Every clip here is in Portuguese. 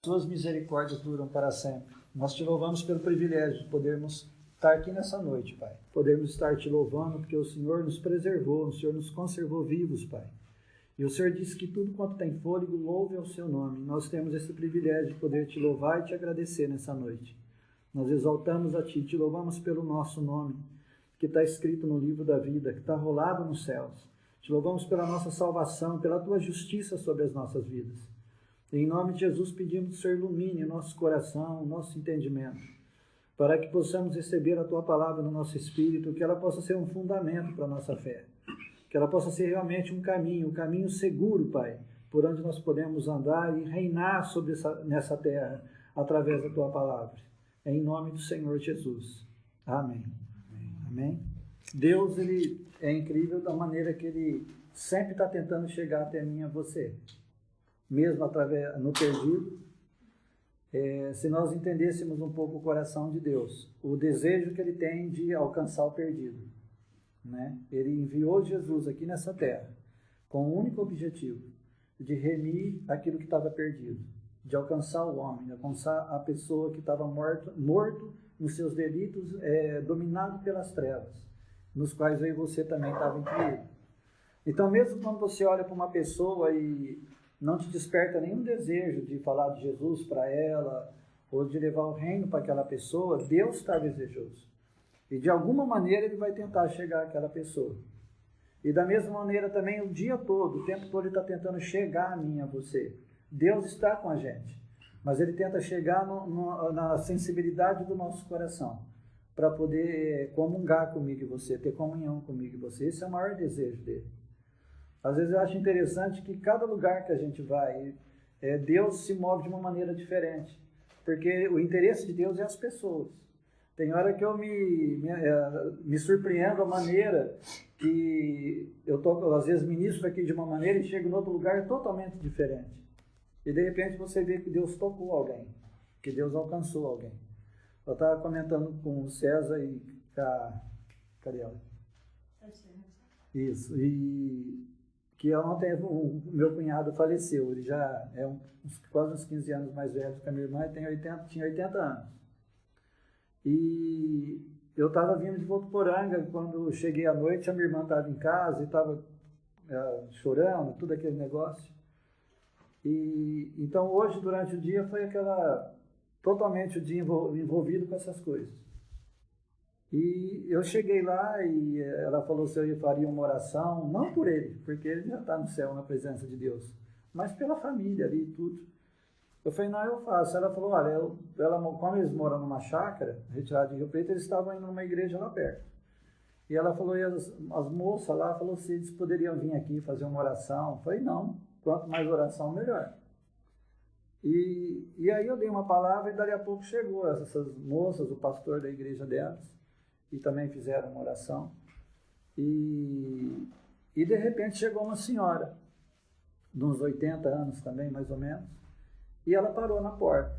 Suas misericórdias duram para sempre. Nós te louvamos pelo privilégio de podermos estar aqui nessa noite, Pai. Podermos estar te louvando porque o Senhor nos preservou, o Senhor nos conservou vivos, Pai. E o Senhor disse que tudo quanto tem fôlego, louve ao seu nome. Nós temos esse privilégio de poder te louvar e te agradecer nessa noite. Nós exaltamos a Ti, te louvamos pelo nosso nome, que está escrito no livro da vida, que está rolado nos céus. Te louvamos pela nossa salvação, pela Tua justiça sobre as nossas vidas. Em nome de Jesus pedimos que o Senhor ilumine o nosso coração, o nosso entendimento, para que possamos receber a Tua palavra no nosso espírito, que ela possa ser um fundamento para a nossa fé, que ela possa ser realmente um caminho seguro, Pai, por onde nós podemos andar e reinar nessa terra, através da Tua palavra. Em nome do Senhor Jesus. Amém. Amém. Deus, Ele é incrível da maneira que Ele sempre está tentando chegar até mim e a você. Mesmo através no perdido, se nós entendêssemos um pouco o coração de Deus, o desejo que Ele tem de alcançar o perdido, né? Ele enviou Jesus aqui nessa terra com o único objetivo de remir aquilo que estava perdido, de alcançar o homem, de alcançar a pessoa que estava morto nos seus delitos, dominado pelas trevas, nos quais eu e você também estava incluído. Então, mesmo quando você olha para uma pessoa e não te desperta nenhum desejo de falar de Jesus para ela, ou de levar o reino para aquela pessoa, Deus está desejoso. E de alguma maneira Ele vai tentar chegar àquela pessoa. E da mesma maneira também o dia todo, o tempo todo Ele está tentando chegar a mim, a você. Deus está com a gente, mas Ele tenta chegar na sensibilidade do nosso coração, para poder comungar comigo e você, ter comunhão comigo e você. Esse é o maior desejo dele. Às vezes eu acho interessante que cada lugar que a gente vai, Deus se move de uma maneira diferente, porque o interesse de Deus é as pessoas. Tem hora que eu me surpreendo a maneira que eu às vezes ministro aqui de uma maneira e chego em outro lugar totalmente diferente. E de repente você vê que Deus tocou alguém, que Deus alcançou alguém. Eu estava comentando com o César e com a... Cadê ela? Isso, e que ontem o meu cunhado faleceu, ele já é quase uns 15 anos mais velho que a minha irmã, tinha 80 anos. E eu estava vindo de Votuporanga, quando cheguei à noite, a minha irmã estava em casa e estava chorando, tudo aquele negócio. E então hoje, durante o dia, foi totalmente o dia envolvido com essas coisas. E eu cheguei lá e ela falou se eu faria uma oração, não por ele, porque ele já está no céu, na presença de Deus, mas pela família ali e tudo. Eu falei, não, eu faço. Ela falou, olha, como eles moram numa chácara, retirada de Rio Preto, eles estavam indo numa igreja lá perto. E ela falou, e as moças lá, falou se eles poderiam vir aqui fazer uma oração. Eu falei, não, quanto mais oração, melhor. E aí eu dei uma palavra e dali a pouco chegou essas moças, o pastor da igreja delas, e também fizeram uma oração. E de repente chegou uma senhora, de uns 80 anos também, mais ou menos, e ela parou na porta.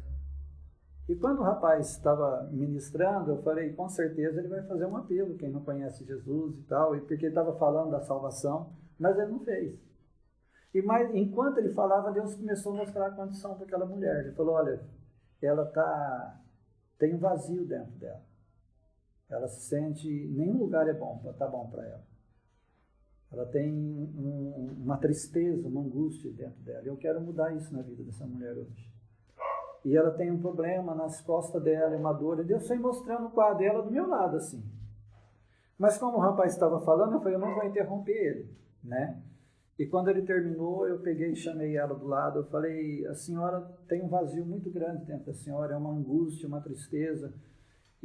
E quando o rapaz estava ministrando, eu falei, com certeza ele vai fazer um apelo, quem não conhece Jesus e tal, e porque ele estava falando da salvação, mas ele não fez. Mas enquanto ele falava, Deus começou a mostrar a condição daquela mulher. Ele falou, olha, ela tem um vazio dentro dela. Ela se sente, nenhum lugar tá bom para ela. Ela tem uma tristeza, uma angústia dentro dela. Eu quero mudar isso na vida dessa mulher hoje. E ela tem um problema nas costas dela, uma dor. E Deus foi mostrando o quadro dela do meu lado, assim. Mas como o rapaz estava falando, eu falei, eu não vou interromper ele, né? E quando ele terminou, eu peguei e chamei ela do lado. Eu falei, a senhora tem um vazio muito grande dentro da senhora, é uma angústia, uma tristeza.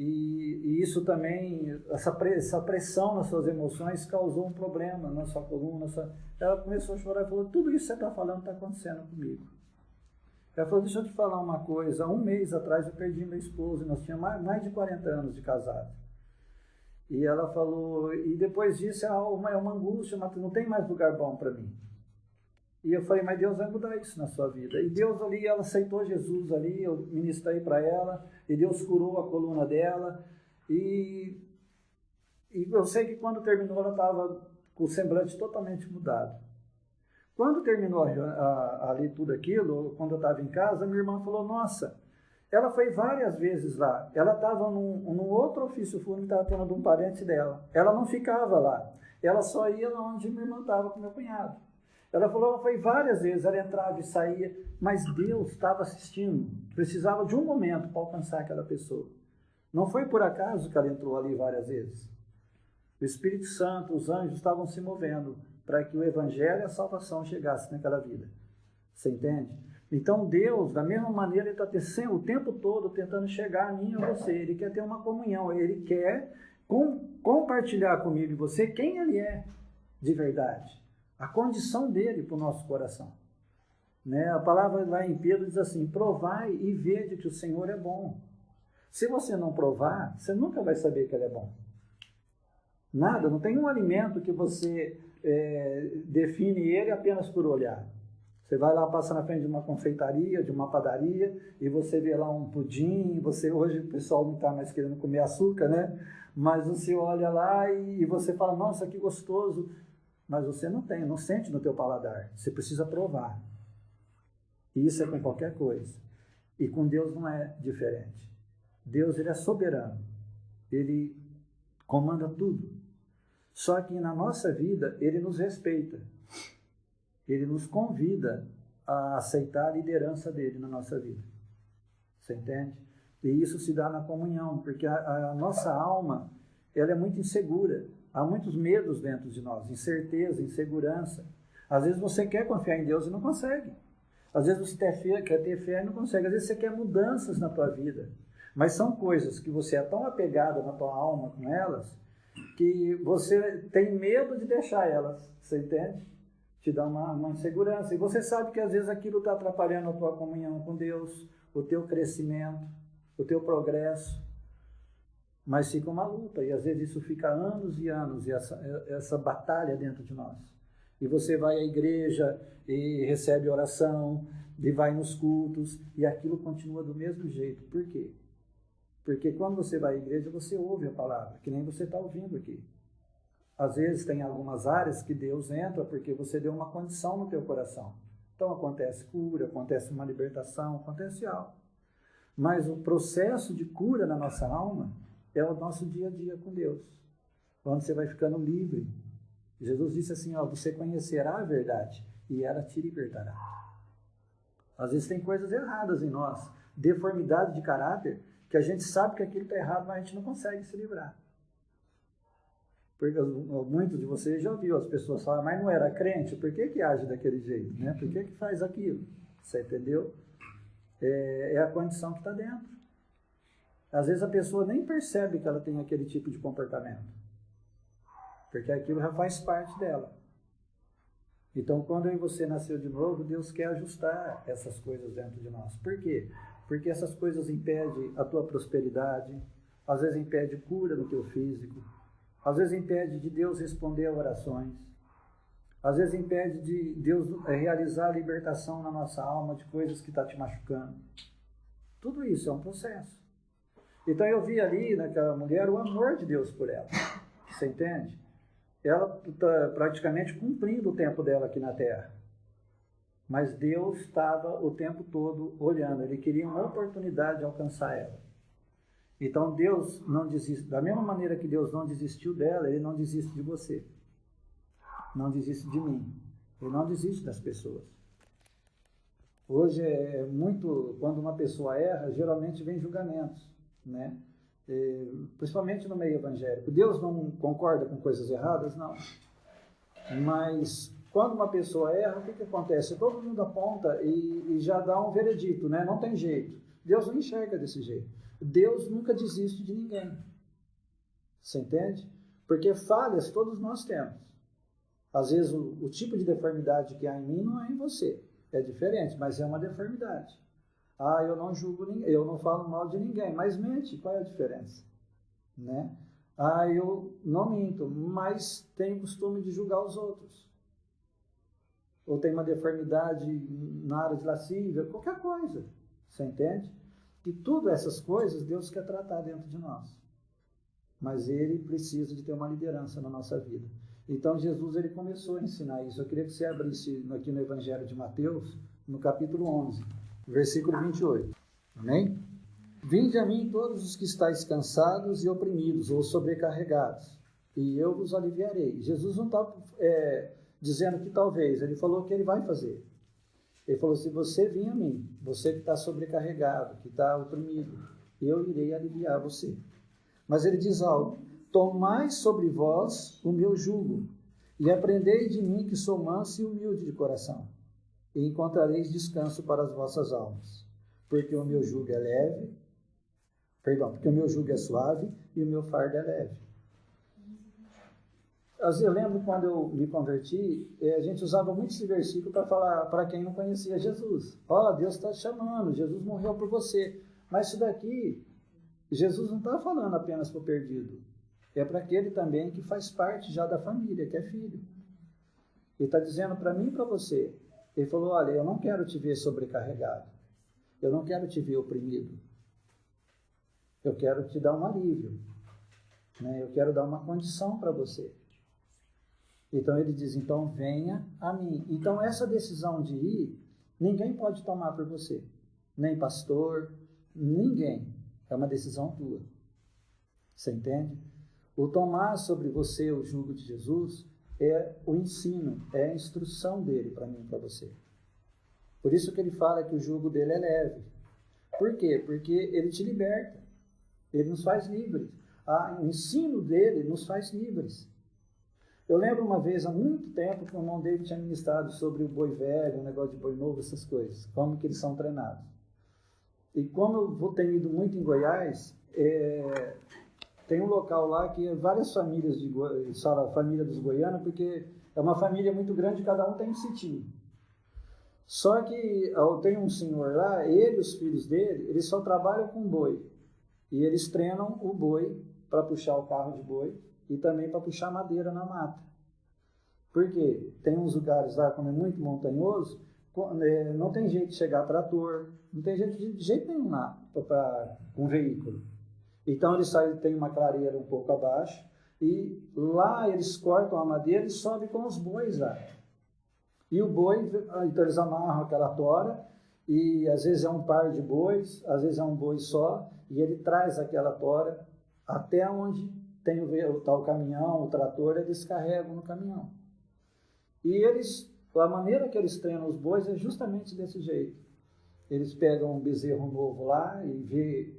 E isso também, essa pressão nas suas emoções causou um problema na sua coluna. Ela começou a chorar e falou, tudo isso que você está falando está acontecendo comigo. Ela falou, deixa eu te falar uma coisa, 1 mês atrás eu perdi meu esposo, nós tínhamos mais de 40 anos de casado. E ela falou, e depois disso é uma angústia, não tem mais lugar bom para mim. E eu falei, mas Deus vai mudar isso na sua vida. E Deus ali, ela aceitou Jesus ali, eu ministrei para ela, e Deus curou a coluna dela. E eu sei que quando terminou, ela estava com o semblante totalmente mudado. Quando terminou ali tudo aquilo, quando eu estava em casa, minha irmã falou, nossa, ela foi várias vezes lá. Ela estava num outro ofício fúnebre que estava tendo de um parente dela. Ela não ficava lá. Ela só ia onde minha irmã estava com meu cunhado. Ela falou, ela foi várias vezes, ela entrava e saía, mas Deus estava assistindo. Precisava de um momento para alcançar aquela pessoa. Não foi por acaso que ela entrou ali várias vezes. O Espírito Santo, os anjos estavam se movendo para que o Evangelho e a salvação chegasse naquela vida. Você entende? Então Deus, da mesma maneira, Ele está o tempo todo tentando chegar a mim e a você. Ele quer ter uma comunhão, Ele quer compartilhar comigo e você quem Ele é de verdade. A condição dele para o nosso coração. Né? A palavra lá em Pedro diz assim, provai e vede que o Senhor é bom. Se você não provar, você nunca vai saber que Ele é bom. Nada, não tem um alimento que você define ele apenas por olhar. Você vai lá, passa na frente de uma confeitaria, de uma padaria, e você vê lá um pudim, hoje o pessoal não está mais querendo comer açúcar, né? Mas você olha lá e você fala, nossa, que gostoso. Mas você não sente no teu paladar. Você precisa provar. E isso é com qualquer coisa. E com Deus não é diferente. Deus, Ele é soberano. Ele comanda tudo. Só que na nossa vida, Ele nos respeita. Ele nos convida a aceitar a liderança dEle na nossa vida. Você entende? E isso se dá na comunhão, porque a nossa alma, ela é muito insegura. Há muitos medos dentro de nós, incerteza, insegurança. Às vezes você quer confiar em Deus e não consegue. Às vezes você quer ter fé e não consegue. Às vezes você quer mudanças na tua vida. Mas são coisas que você é tão apegado na tua alma com elas, que você tem medo de deixar elas. Você entende? Te dá uma insegurança. E você sabe que às vezes aquilo está atrapalhando a tua comunhão com Deus, o teu crescimento, o teu progresso. Mas fica uma luta, e às vezes isso fica anos e anos, e essa batalha dentro de nós. E você vai à igreja, e recebe oração, e vai nos cultos, e aquilo continua do mesmo jeito. Por quê? Porque quando você vai à igreja, você ouve a palavra, que nem você está ouvindo aqui. Às vezes tem algumas áreas que Deus entra, porque você deu uma condição no teu coração. Então acontece cura, acontece uma libertação, acontece algo. Mas o processo de cura na nossa alma é o nosso dia a dia com Deus, onde você vai ficando livre. Jesus disse assim, você conhecerá a verdade e ela te libertará. Às vezes tem coisas erradas em nós, deformidade de caráter, que a gente sabe que aquilo está errado, mas a gente não consegue se livrar. Porque muitos de vocês já ouviram as pessoas falar, mas não era crente, por que age daquele jeito? Né? Por que faz aquilo? Você entendeu? É a condição que está dentro. Às vezes a pessoa nem percebe que ela tem aquele tipo de comportamento, porque aquilo já faz parte dela. Então, quando eu e você nasceu de novo, Deus quer ajustar essas coisas dentro de nós. Por quê? Porque essas coisas impedem a tua prosperidade, às vezes impede cura no teu físico, às vezes impede de Deus responder a orações, às vezes impede de Deus realizar a libertação na nossa alma de coisas que estão te machucando. Tudo isso é um processo. Então eu vi ali naquela mulher o amor de Deus por ela. Você entende? Ela está praticamente cumprindo o tempo dela aqui na Terra. Mas Deus estava o tempo todo olhando. Ele queria uma oportunidade de alcançar ela. Então Deus não desiste. Da mesma maneira que Deus não desistiu dela, Ele não desiste de você. Não desiste de mim. Ele não desiste das pessoas. Hoje é muito... Quando uma pessoa erra, geralmente vem julgamentos. Né? Principalmente no meio evangélico. Deus não concorda com coisas erradas? Não. Mas quando uma pessoa erra, o que acontece? Todo mundo aponta e já dá um veredito, né? Não tem jeito. Deus não enxerga desse jeito. Deus nunca desiste de ninguém. Você entende? Porque falhas todos nós temos. Às vezes o tipo de deformidade que há em mim não é em você. É diferente, mas é uma deformidade. Eu não julgo ninguém, eu não falo mal de ninguém, mas mente, qual é a diferença? Né? Eu não minto, mas tenho costume de julgar os outros. Ou tenho uma deformidade na área de lascívia, qualquer coisa. Você entende? E tudo essas coisas Deus quer tratar dentro de nós. Mas Ele precisa de ter uma liderança na nossa vida. Então Jesus ele começou a ensinar isso. Eu queria que você abrisse aqui no Evangelho de Mateus, no capítulo 11, versículo 28. Amém? Vinde a mim todos os que estáis cansados e oprimidos ou sobrecarregados, e eu vos aliviarei. Jesus não está dizendo que talvez, ele falou que ele vai fazer. Ele falou, se você vir a mim, você que está sobrecarregado, que está oprimido, eu irei aliviar você. Mas ele diz algo, tomai sobre vós o meu jugo, e aprendei de mim que sou manso e humilde de coração, e encontrareis descanso para as vossas almas, porque o meu jugo é leve, porque o meu jugo é suave e o meu fardo é leve. Eu lembro quando eu me converti, a gente usava muito esse versículo para falar para quem não conhecia Jesus. Deus está te chamando, Jesus morreu por você. Mas isso daqui, Jesus não está falando apenas para o perdido. É para aquele também que faz parte já da família, que é filho. Ele está dizendo para mim e para você. Ele falou, olha, eu não quero te ver sobrecarregado. Eu não quero te ver oprimido. Eu quero te dar um alívio. Né? Eu quero dar uma condição para você. Então ele diz, então venha a mim. Então essa decisão de ir, ninguém pode tomar por você. Nem pastor, ninguém. É uma decisão tua. Você entende? O tomar sobre você o jugo de Jesus é o ensino, é a instrução dele para mim e para você. Por isso que ele fala que o jugo dele é leve. Por quê? Porque ele te liberta. Ele nos faz livres. O ensino dele nos faz livres. Eu lembro uma vez, há muito tempo, que o irmão dele tinha ministrado sobre o boi velho, o negócio de boi novo, essas coisas, como que eles são treinados. E como eu tenho ido muito em Goiás, tem um local lá que é várias famílias, a família dos goianos, porque é uma família muito grande, cada um tem um sitinho. Só que tem um senhor lá, ele e os filhos dele, eles só trabalham com boi. E eles treinam o boi para puxar o carro de boi e também para puxar madeira na mata. Por quê? Tem uns lugares lá, como é muito montanhoso, não tem jeito de chegar trator, não tem jeito nenhum lá com veículo. Então eles tem uma clareira um pouco abaixo e lá eles cortam a madeira e sobem com os bois lá. E o boi, então eles amarram aquela tora e às vezes é um par de bois, às vezes é um boi só, e ele traz aquela tora até onde tem o tal caminhão, o trator, eles carregam no caminhão. E a maneira que eles treinam os bois é justamente desse jeito. Eles pegam um bezerro novo lá e vê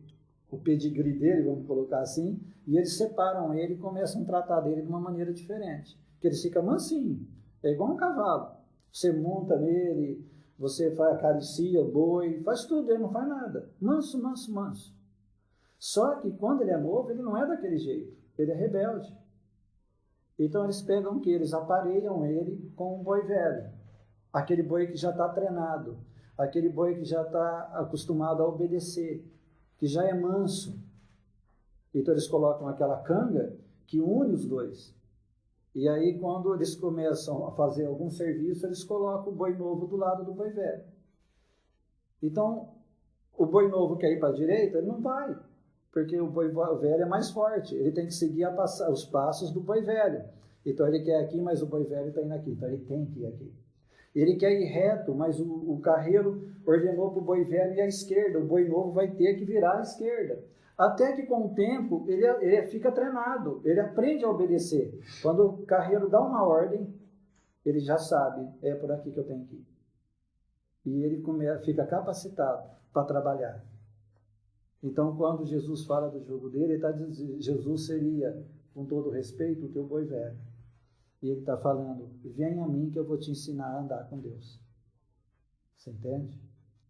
o pedigree dele, vamos colocar assim, e eles separam ele e começam a tratar dele de uma maneira diferente. Que ele fica mansinho, é igual um cavalo. Você monta nele, você acaricia o boi, faz tudo, ele não faz nada. Manso, manso, manso. Só que quando ele é novo, ele não é daquele jeito. Ele é rebelde. Então eles pegam o que? Eles aparelham ele com um boi velho. Aquele boi que já está treinado. Aquele boi que já está acostumado a obedecer. Que já é manso. Então eles colocam aquela canga que une os dois. E aí quando eles começam a fazer algum serviço, eles colocam o boi novo do lado do boi velho. Então, o boi novo quer ir para a direita, ele não vai. Porque o boi velho é mais forte. Ele tem que seguir os passos do boi velho. Então ele quer aqui, mas o boi velho está indo aqui. Então ele tem que ir aqui. Ele quer ir reto, mas o carreiro ordenou para o boi velho ir à esquerda. O boi novo vai ter que virar à esquerda. Até que com o tempo ele fica treinado. Ele aprende a obedecer. Quando o carreiro dá uma ordem, ele já sabe, é por aqui que eu tenho que ir. E ele fica capacitado para trabalhar. Então, quando Jesus fala do jugo dele, ele está dizendo, Jesus seria, com todo respeito, o teu boi velho. E ele está falando, vem a mim que eu vou te ensinar a andar com Deus. Você entende?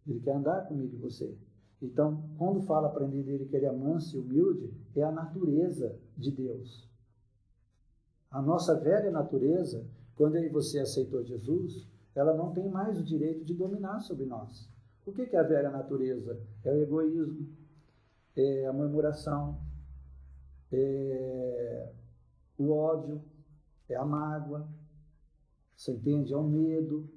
Ele quer andar comigo e você. Então, quando fala aprender dele que ele é manso e humilde, é a natureza de Deus. A nossa velha natureza, quando eu e você aceitou Jesus, ela não tem mais o direito de dominar sobre nós. O que é a velha natureza? É o egoísmo, é a murmuração, é o ódio, é a mágoa, você entende? É o medo.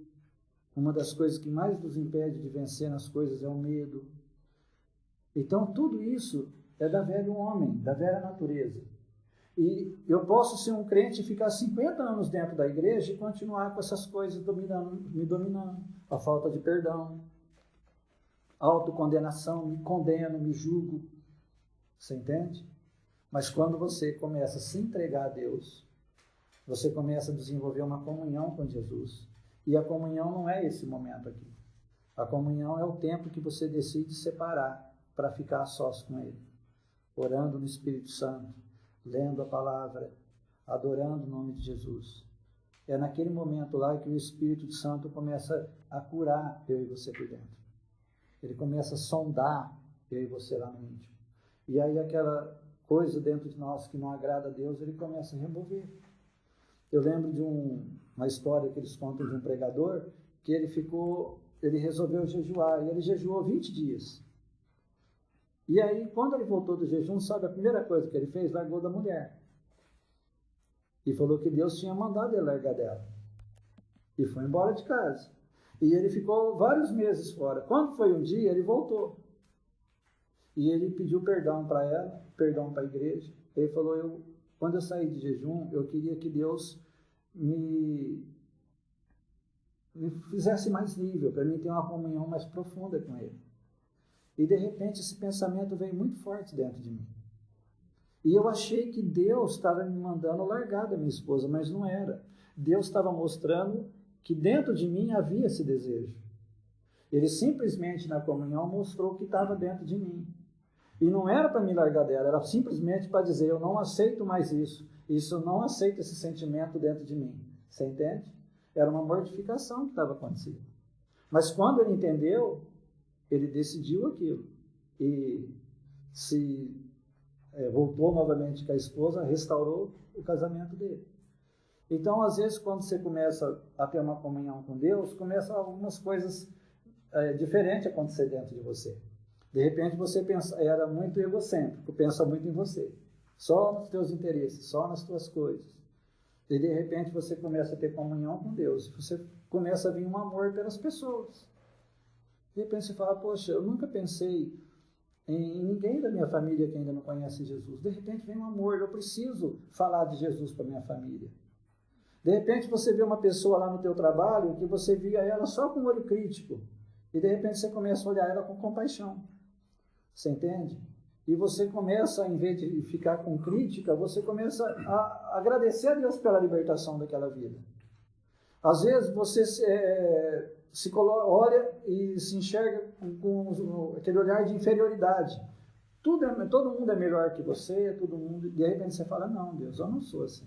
Uma das coisas que mais nos impede de vencer nas coisas é o medo. Então, tudo isso é da velha homem, da velha natureza. E eu posso ser um crente e ficar 50 anos dentro da igreja e continuar com essas coisas me dominando. A falta de perdão, a autocondenação, me condeno, me julgo. Você entende? Mas quando você começa a se entregar a Deus, você começa a desenvolver uma comunhão com Jesus. E a comunhão não é esse momento aqui. A comunhão é o tempo que você decide separar para ficar a sós com Ele. Orando no Espírito Santo, lendo a palavra, adorando o nome de Jesus. É naquele momento lá que o Espírito Santo começa a curar eu e você por dentro. Ele começa a sondar eu e você lá no íntimo. E aí aquela coisa dentro de nós que não agrada a Deus, ele começa a remover. Eu lembro de uma história que eles contam de um pregador, que ele resolveu jejuar, e ele jejuou 20 dias. E aí, quando ele voltou do jejum, sabe a primeira coisa que ele fez? Largou da mulher. E falou que Deus tinha mandado ele largar dela. E foi embora de casa. E ele ficou vários meses fora. Quando foi um dia, ele voltou. E ele pediu perdão para ela, perdão para a igreja. Ele falou, quando eu saí de jejum, eu queria que Deus me fizesse mais livre, para mim ter uma comunhão mais profunda com Ele. E de repente esse pensamento veio muito forte dentro de mim. E eu achei que Deus estava me mandando largar da minha esposa, mas não era. Deus estava mostrando que dentro de mim havia esse desejo. Ele simplesmente na comunhão mostrou o que estava dentro de mim. E não era para me largar dela, era simplesmente para dizer, eu não aceito mais isso. Eu não aceito esse sentimento dentro de mim. Você entende? Era uma mortificação que estava acontecendo. Mas quando ele entendeu, ele decidiu aquilo. E voltou novamente com a esposa, restaurou o casamento dele. Então, às vezes, quando você começa a ter uma comunhão com Deus, começam algumas coisas diferentes a acontecer dentro de você. De repente, você era muito egocêntrico, pensa muito em você. Só nos teus interesses, só nas tuas coisas. E de repente você começa a ter comunhão com Deus. Você começa a vir um amor pelas pessoas. De repente você fala, poxa, eu nunca pensei em ninguém da minha família que ainda não conhece Jesus. De repente vem um amor, eu preciso falar de Jesus para minha família. De repente você vê uma pessoa lá no teu trabalho que você via ela só com um olho crítico. E de repente você começa a olhar ela com compaixão. Você entende? E você começa, em vez de ficar com crítica, você começa a agradecer a Deus pela libertação daquela vida. Às vezes você olha e se enxerga com aquele olhar de inferioridade. Todo mundo é melhor que você, todo mundo. De repente você fala, não, Deus, eu não sou assim.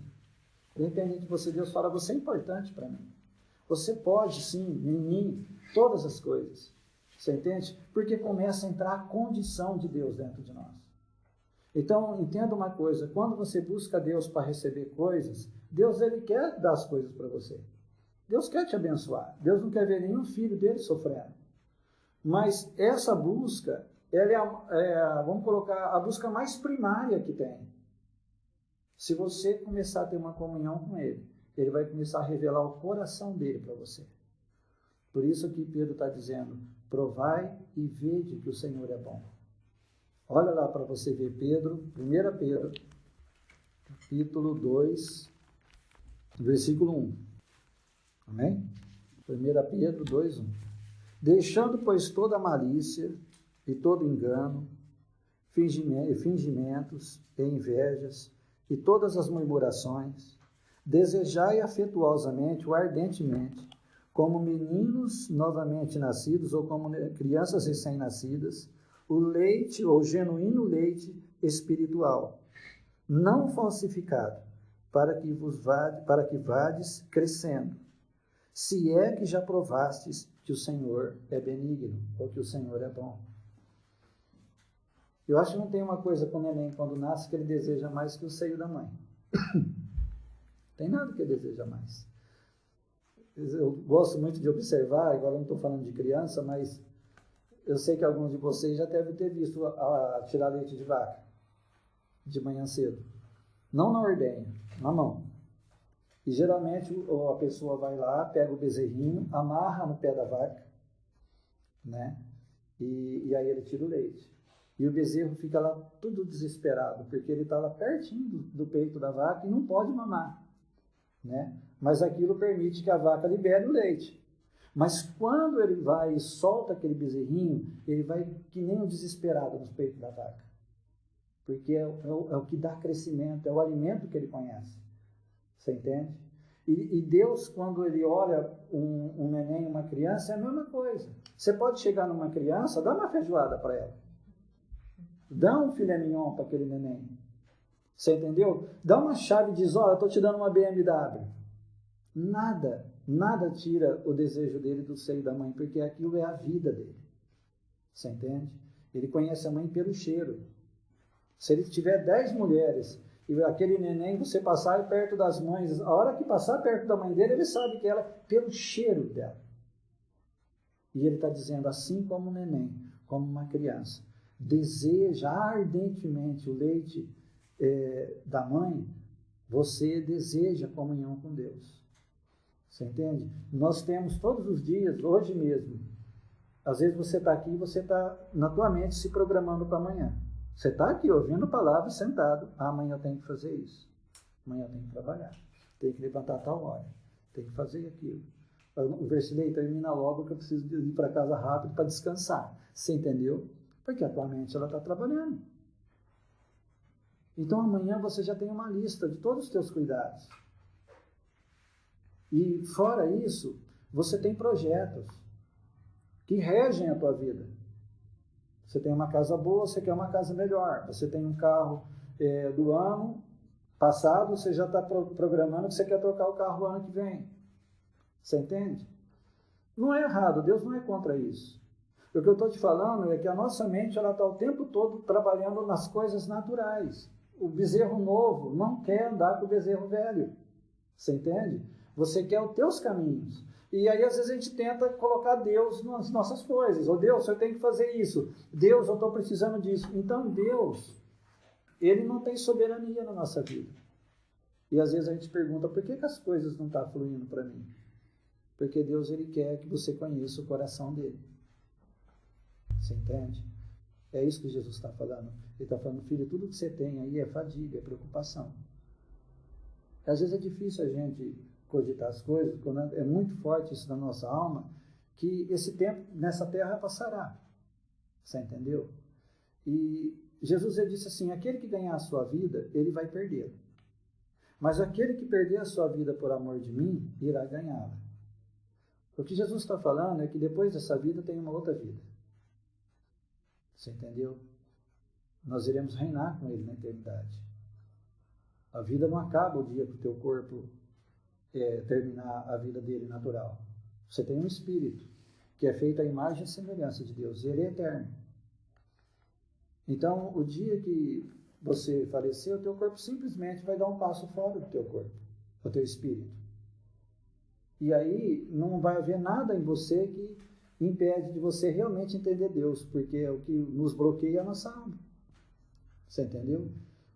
De repente Deus fala, você é importante para mim. Você pode, sim, em mim, todas as coisas. Você entende? Porque começa a entrar a condição de Deus dentro de nós. Então, entenda uma coisa, quando você busca Deus para receber coisas, Deus ele quer dar as coisas para você. Deus quer te abençoar. Deus não quer ver nenhum filho dele sofrendo. Mas essa busca, ela vamos colocar, a busca mais primária que tem. Se você começar a ter uma comunhão com ele, ele vai começar a revelar o coração dele para você. Por isso que Pedro está dizendo, provai e vede que o Senhor é bom. Olha lá para você ver 1 Pedro, capítulo 2, versículo 1. Amém? 1 Pedro 2, 1. Deixando, pois, toda malícia e todo engano, fingimentos e invejas e todas as murmurações, desejai afetuosamente ou ardentemente, como meninos novamente nascidos ou como crianças recém-nascidas, o leite ou genuíno leite espiritual, não falsificado, para que vades crescendo, se é que já provastes que o Senhor é benigno, ou que o Senhor é bom. Eu acho que não tem uma coisa com o neném quando nasce que ele deseja mais que o seio da mãe. Tem nada que ele deseja mais. Eu gosto muito de observar, agora eu não estou falando de criança, mas eu sei que alguns de vocês já devem ter visto tirar leite de vaca de manhã cedo. Não na ordenha, na mão. E geralmente a pessoa vai lá, pega o bezerrinho, amarra no pé da vaca, né? E aí ele tira o leite. E o bezerro fica lá tudo desesperado, porque ele está lá pertinho do peito da vaca e não pode mamar, né? Mas aquilo permite que a vaca libere o leite. Mas quando ele vai e solta aquele bezerrinho, ele vai que nem um desesperado no peito da vaca. Porque é o que dá crescimento, é o alimento que ele conhece. Você entende? E Deus, quando ele olha um neném, uma criança, é a mesma coisa. Você pode chegar numa criança, dá uma feijoada para ela. Dá um filé mignon para aquele neném. Você entendeu? Dá uma chave e diz, olha, eu estou te dando uma BMW. Nada tira o desejo dele do seio da mãe, porque aquilo é a vida dele. Você entende? Ele conhece a mãe pelo cheiro. Se ele tiver 10 mulheres e aquele neném, você passar perto das mães, a hora que passar perto da mãe dele, ele sabe que ela, pelo cheiro dela. E ele está dizendo, assim como um neném, como uma criança, deseja ardentemente o leite da mãe, você deseja comunhão com Deus. Você entende? Nós temos todos os dias, hoje mesmo, às vezes você está aqui e você está na tua mente se programando para amanhã. Você está aqui ouvindo palavras, sentado. Amanhã eu tenho que fazer isso. Amanhã eu tenho que trabalhar. Tenho que levantar a tal hora. Tenho que fazer aquilo. O Versilei termina logo que eu preciso ir para casa rápido para descansar. Você entendeu? Porque a tua mente está trabalhando. Então amanhã você já tem uma lista de todos os teus cuidados. E fora isso, você tem projetos que regem a tua vida. Você tem uma casa boa, você quer uma casa melhor. Você tem um carro do ano passado, você já está programando que você quer trocar o carro no ano que vem. Você entende? Não é errado, Deus não é contra isso. O que eu estou te falando é que a nossa mente está o tempo todo trabalhando nas coisas naturais. O bezerro novo não quer andar com o bezerro velho. Você entende? Você quer os teus caminhos. E aí, às vezes, a gente tenta colocar Deus nas nossas coisas. Ou Deus, eu tenho que fazer isso. Deus, eu estou precisando disso. Então, Deus, Ele não tem soberania na nossa vida. E, às vezes, a gente pergunta, por que as coisas não estão fluindo para mim? Porque Deus, Ele quer que você conheça o coração dEle. Você entende? É isso que Jesus está falando. Ele está falando, filho, tudo que você tem aí é fadiga, é preocupação. Às vezes, é difícil a gente cogitar as coisas, quando é muito forte isso na nossa alma, que esse tempo nessa terra passará. Você entendeu? E Jesus ele disse assim, aquele que ganhar a sua vida, ele vai perdê-la. Mas aquele que perder a sua vida por amor de mim, irá ganhá-la. O que Jesus está falando é que depois dessa vida tem uma outra vida. Você entendeu? Nós iremos reinar com ele na eternidade. A vida não acaba o dia que o teu corpo terminar a vida dele natural. Você tem um espírito que é feito à imagem e semelhança de Deus, e ele é eterno. Então, o dia que você falecer, o teu corpo simplesmente vai dar um passo fora do teu corpo, do teu espírito. E aí não vai haver nada em você que impede de você realmente entender Deus, porque é o que nos bloqueia a nossa alma. Você entendeu?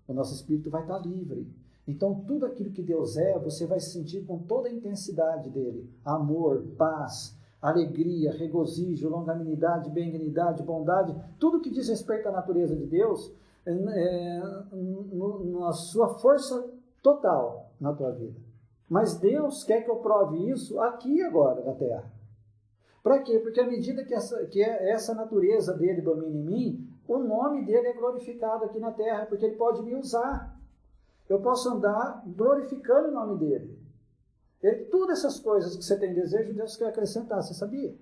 O nosso espírito vai estar livre. Então, tudo aquilo que Deus é, você vai sentir com toda a intensidade dele. Amor, paz, alegria, regozijo, longanimidade, benignidade, bondade, tudo que diz respeito à natureza de Deus, na sua força total na tua vida. Mas Deus quer que eu prove isso aqui e agora na terra. Para quê? Porque à medida que essa natureza dele domina em mim, o nome dele é glorificado aqui na terra, porque ele pode me usar. Eu posso andar glorificando o nome dele. Todas essas coisas que você tem desejo, Deus quer acrescentar, você sabia?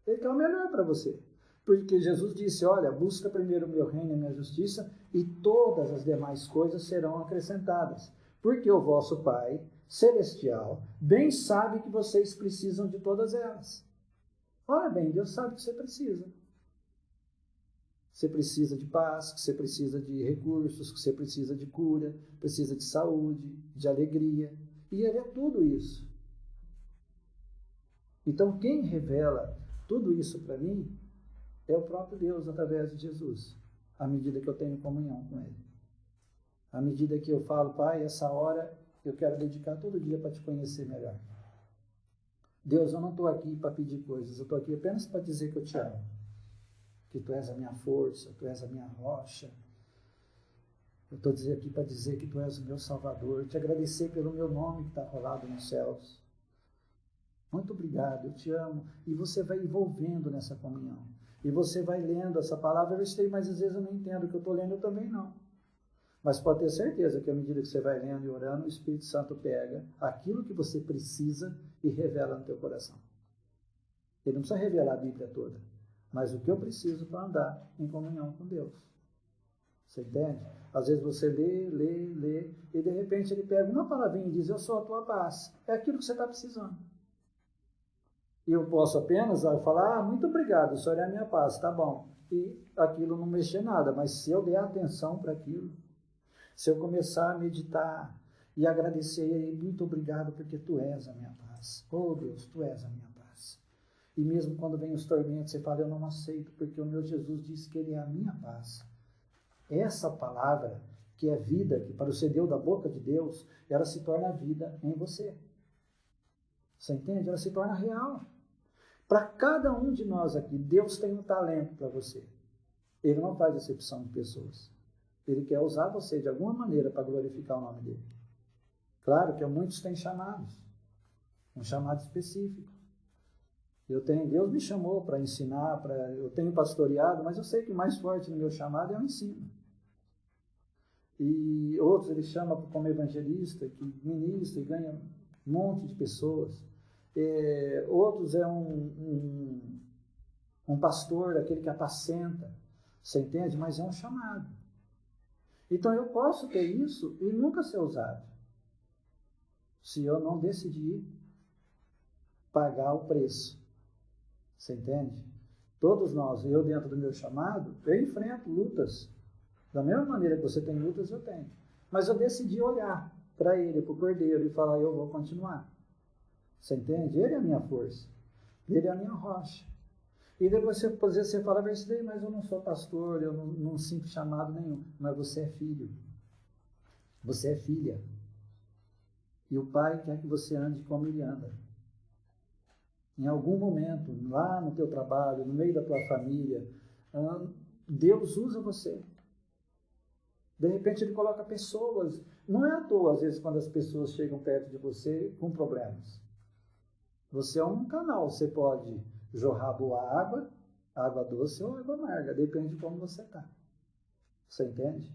Ele quer o melhor para você. Porque Jesus disse, olha, busca primeiro o meu reino e a minha justiça, e todas as demais coisas serão acrescentadas. Porque o vosso Pai celestial bem sabe que vocês precisam de todas elas. Ora bem, Deus sabe que você precisa. Você precisa de paz, que você precisa de recursos, que você precisa de cura, precisa de saúde, de alegria. E Ele é tudo isso. Então, quem revela tudo isso para mim é o próprio Deus através de Jesus, à medida que eu tenho comunhão com Ele. À medida que eu falo, Pai, essa hora eu quero dedicar todo dia para te conhecer melhor. Deus, eu não estou aqui para pedir coisas, eu estou aqui apenas para dizer que eu te amo. que Tu és a minha força, Tu és a minha rocha. Eu estou aqui para dizer que Tu és o meu Salvador, te agradecer pelo meu nome que está rolado nos céus. Muito obrigado, eu te amo. E você vai envolvendo nessa comunhão. E você vai lendo essa palavra. Eu sei, mas às vezes eu não entendo o que eu estou lendo, eu também não. Mas pode ter certeza que à medida que você vai lendo e orando, o Espírito Santo pega aquilo que você precisa e revela no teu coração. Ele não precisa revelar a Bíblia toda, mas o que eu preciso para andar em comunhão com Deus. Você entende? Às vezes você lê, e de repente ele pega uma palavrinha e diz, eu sou a tua paz. É aquilo que você está precisando. E eu posso apenas falar, muito obrigado, o Senhor é a minha paz, tá bom. E aquilo não mexer nada, mas se eu der atenção para aquilo, se eu começar a meditar e agradecer a Ele, muito obrigado porque Tu és a minha paz. Oh Deus, Tu és a minha paz. E mesmo quando vem os tormentos, você fala, eu não aceito, porque o meu Jesus disse que Ele é a minha paz. Essa palavra, que é vida, que procedeu da boca de Deus, ela se torna vida em você. Você entende? Ela se torna real. Para cada um de nós aqui, Deus tem um talento para você. Ele não faz exceção de pessoas. Ele quer usar você de alguma maneira para glorificar o nome dele. Claro que muitos têm chamados. Um chamado específico. Deus me chamou para ensinar, eu tenho pastoreado, mas eu sei que o mais forte no meu chamado é o ensino. E outros ele chama como evangelista, que ministra e ganha um monte de pessoas. Outros é um pastor, aquele que apacenta, você entende? Mas é um chamado. Então eu posso ter isso e nunca ser usado, se eu não decidir pagar o preço. Você entende? Todos nós, eu dentro do meu chamado, eu enfrento lutas. Da mesma maneira que você tem lutas, eu tenho. Mas eu decidi olhar para Ele, para o Cordeiro, e falar, eu vou continuar. Você entende? Ele é a minha força. Ele é a minha rocha. E depois você fala, mas eu não sou pastor, eu não sinto chamado nenhum. Mas você é filho. Você é filha. E o Pai quer que você ande como Ele anda. Em algum momento, lá no teu trabalho, no meio da tua família, Deus usa você. De repente Ele coloca pessoas. Não é à toa, às vezes, quando as pessoas chegam perto de você com problemas. Você é um canal, você pode jorrar boa água doce ou água amarga, depende de como você está. Você entende?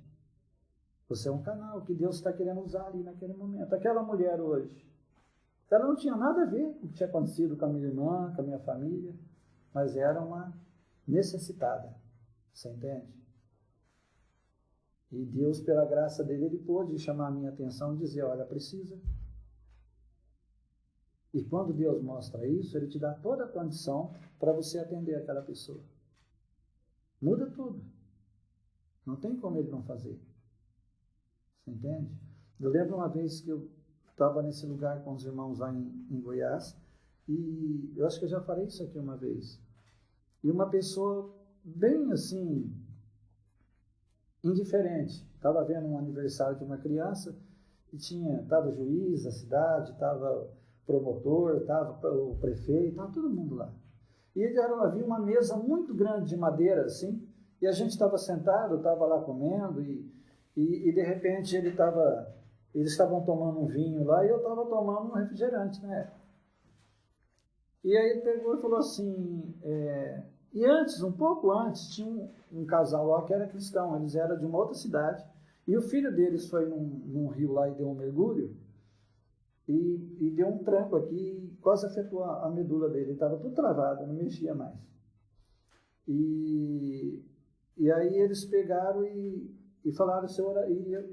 Você é um canal que Deus está querendo usar ali naquele momento. Aquela mulher hoje, ela não tinha nada a ver com o que tinha acontecido com a minha irmã, com a minha família, mas era uma necessitada. Você entende? E Deus, pela graça dele, Ele pôde chamar a minha atenção e dizer, olha, precisa. E quando Deus mostra isso, Ele te dá toda a condição para você atender aquela pessoa. Muda tudo. Não tem como Ele não fazer. Você entende? Eu lembro uma vez que eu estava nesse lugar com os irmãos lá em Goiás, e eu acho que eu já falei isso aqui uma vez. E uma pessoa bem assim, indiferente, estava vendo um aniversário de uma criança, e estava o juiz da cidade, estava promotor, estava o prefeito, estava todo mundo lá. E havia uma mesa muito grande de madeira, assim, e a gente estava sentado, estava lá comendo, e de repente eles estavam tomando um vinho lá, e eu estava tomando um refrigerante, né? E aí ele pegou e falou assim, e antes, um pouco antes, tinha um casal lá que era cristão, eles eram de uma outra cidade, e o filho deles foi num rio lá e deu um mergulho, e deu um tranco aqui, quase afetou a medula dele, estava tudo travado, não mexia mais. E aí eles pegaram e falaram se eu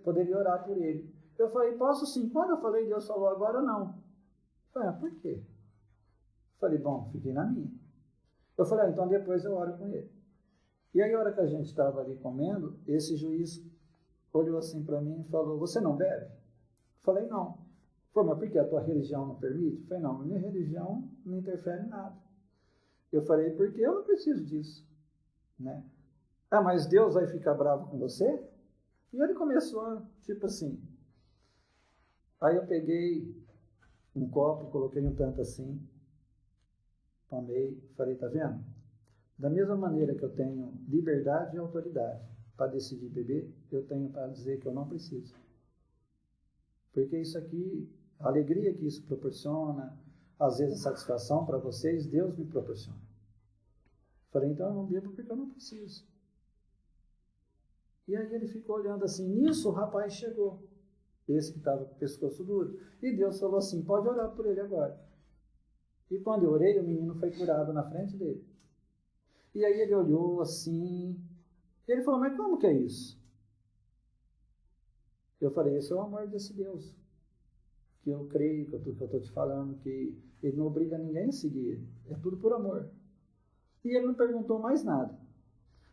poderia orar por ele. Eu falei, posso sim. Quando eu falei, Deus falou, agora não. Eu falei, por quê? Eu falei, bom, fiquei na minha. Eu falei, então depois eu oro com ele. E aí, a hora que a gente estava ali comendo, esse juiz olhou assim para mim e falou, você não bebe? Eu falei, não. Falei, mas por que a tua religião não permite? Eu falei, não, minha religião não interfere em nada. Eu falei, porque eu não preciso disso. Né? Ah, mas Deus vai ficar bravo com você? E ele começou, tipo assim. Aí eu peguei um copo, coloquei um tanto assim, tomei, falei, tá vendo? Da mesma maneira que eu tenho liberdade e autoridade para decidir beber, eu tenho para dizer que eu não preciso. Porque isso aqui, a alegria que isso proporciona, às vezes a satisfação para vocês, Deus me proporciona. Falei, então eu não bebo porque eu não preciso. E aí ele ficou olhando assim, nisso o rapaz chegou, esse que estava com o pescoço duro. E Deus falou assim, pode orar por ele agora. E quando eu orei, o menino foi curado na frente dele. E aí ele olhou assim, e ele falou, mas como que é isso? Eu falei, esse é o amor desse Deus. Que eu creio, que eu estou te falando, que ele não obriga ninguém a seguir. É tudo por amor. E ele não perguntou mais nada.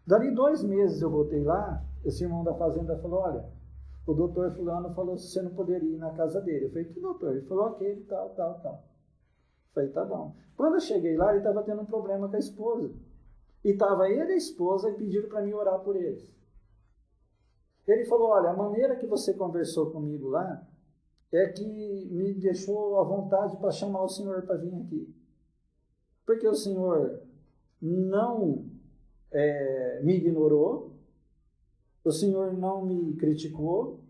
Dali 2 meses eu voltei lá, esse irmão da fazenda falou, olha, o doutor fulano falou se você não poderia ir na casa dele. Eu falei, que doutor? Ele falou, ok, tal. Eu falei, tá bom. Quando eu cheguei lá, ele estava tendo um problema com a esposa. E estava ele e a esposa e pediram para mim orar por eles. Ele falou, olha, a maneira que você conversou comigo lá é que me deixou à vontade para chamar o senhor para vir aqui. Porque o senhor não me ignorou, o senhor não me criticou,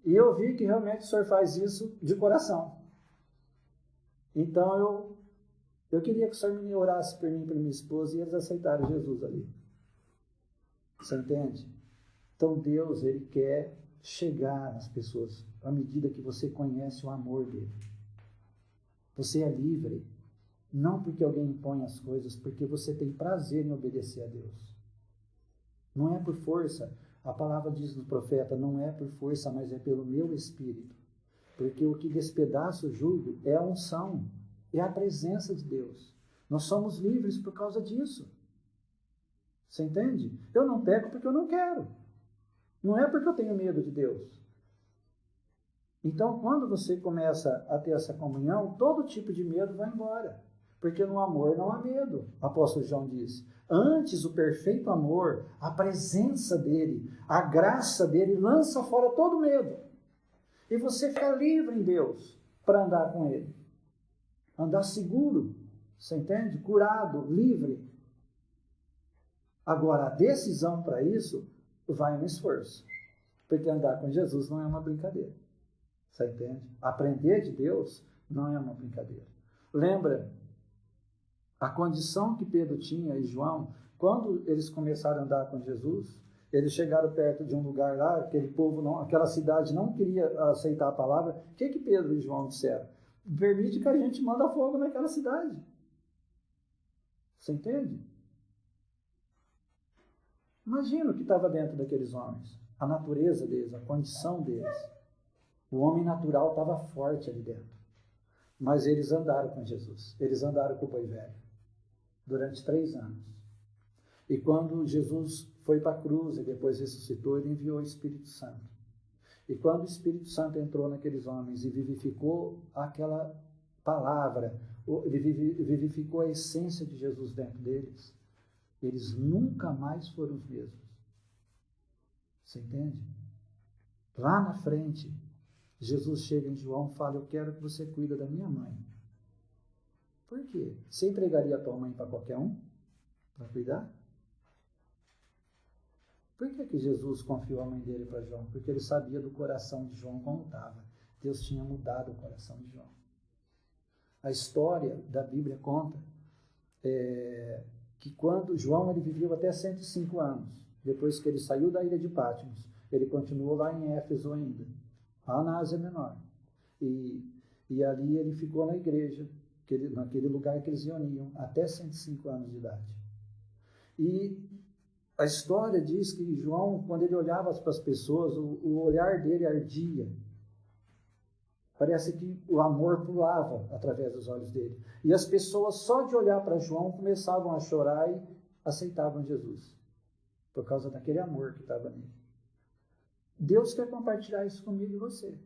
e eu vi que realmente o senhor faz isso de coração. Então eu queria que o senhor me orasse por mim e por minha esposa, e eles aceitaram Jesus ali. Você entende? Então Deus, ele quer chegar nas pessoas à medida que você conhece o amor dele. Você é livre, não porque alguém impõe as coisas, porque você tem prazer em obedecer a Deus. Não é por força. A palavra diz no profeta, não é por força, mas é pelo meu espírito. Porque o que despedaça o jugo é a unção, é a presença de Deus. Nós somos livres por causa disso. Você entende? Eu não peco porque eu não quero. Não é porque eu tenho medo de Deus. Então, quando você começa a ter essa comunhão, todo tipo de medo vai embora. Porque no amor não há medo, o apóstolo João diz. Antes, o perfeito amor, a presença dele, a graça dele, lança fora todo medo. E você fica livre em Deus para andar com ele. Andar seguro, você entende? Curado, livre. Agora, a decisão para isso vai no esforço. Porque andar com Jesus não é uma brincadeira. Você entende? Aprender de Deus não é uma brincadeira. Lembra a condição que Pedro tinha e João, quando eles começaram a andar com Jesus, eles chegaram perto de um lugar lá, aquele povo, não, aquela cidade não queria aceitar a palavra. O que Pedro e João disseram? Permite que a gente manda fogo naquela cidade. Você entende? Imagina o que estava dentro daqueles homens. A natureza deles, a condição deles. O homem natural estava forte ali dentro. Mas eles andaram com Jesus. Eles andaram com o boi velho. Durante 3 anos. E quando Jesus foi para a cruz e depois ressuscitou, ele enviou o Espírito Santo. E quando o Espírito Santo entrou naqueles homens e vivificou aquela palavra, ele vivificou a essência de Jesus dentro deles, eles nunca mais foram os mesmos. Você entende? Lá na frente, Jesus chega em João e fala, eu quero que você cuide da minha mãe. Por quê? Você entregaria a tua mãe para qualquer um? Para cuidar? Por que Jesus confiou a mãe dele para João? Porque ele sabia do coração de João como estava. Deus tinha mudado o coração de João. A história da Bíblia conta que quando João ele viveu até 105 anos, depois que ele saiu da ilha de Patmos, ele continuou lá em Éfeso ainda, lá na Ásia Menor. E ali ele ficou na igreja, naquele lugar que eles iam até 105 anos de idade. E a história diz que João, quando ele olhava para as pessoas, o olhar dele ardia. Parece que o amor pulava através dos olhos dele. E as pessoas, só de olhar para João, começavam a chorar e aceitavam Jesus. Por causa daquele amor que estava nele. Deus quer compartilhar isso comigo e você.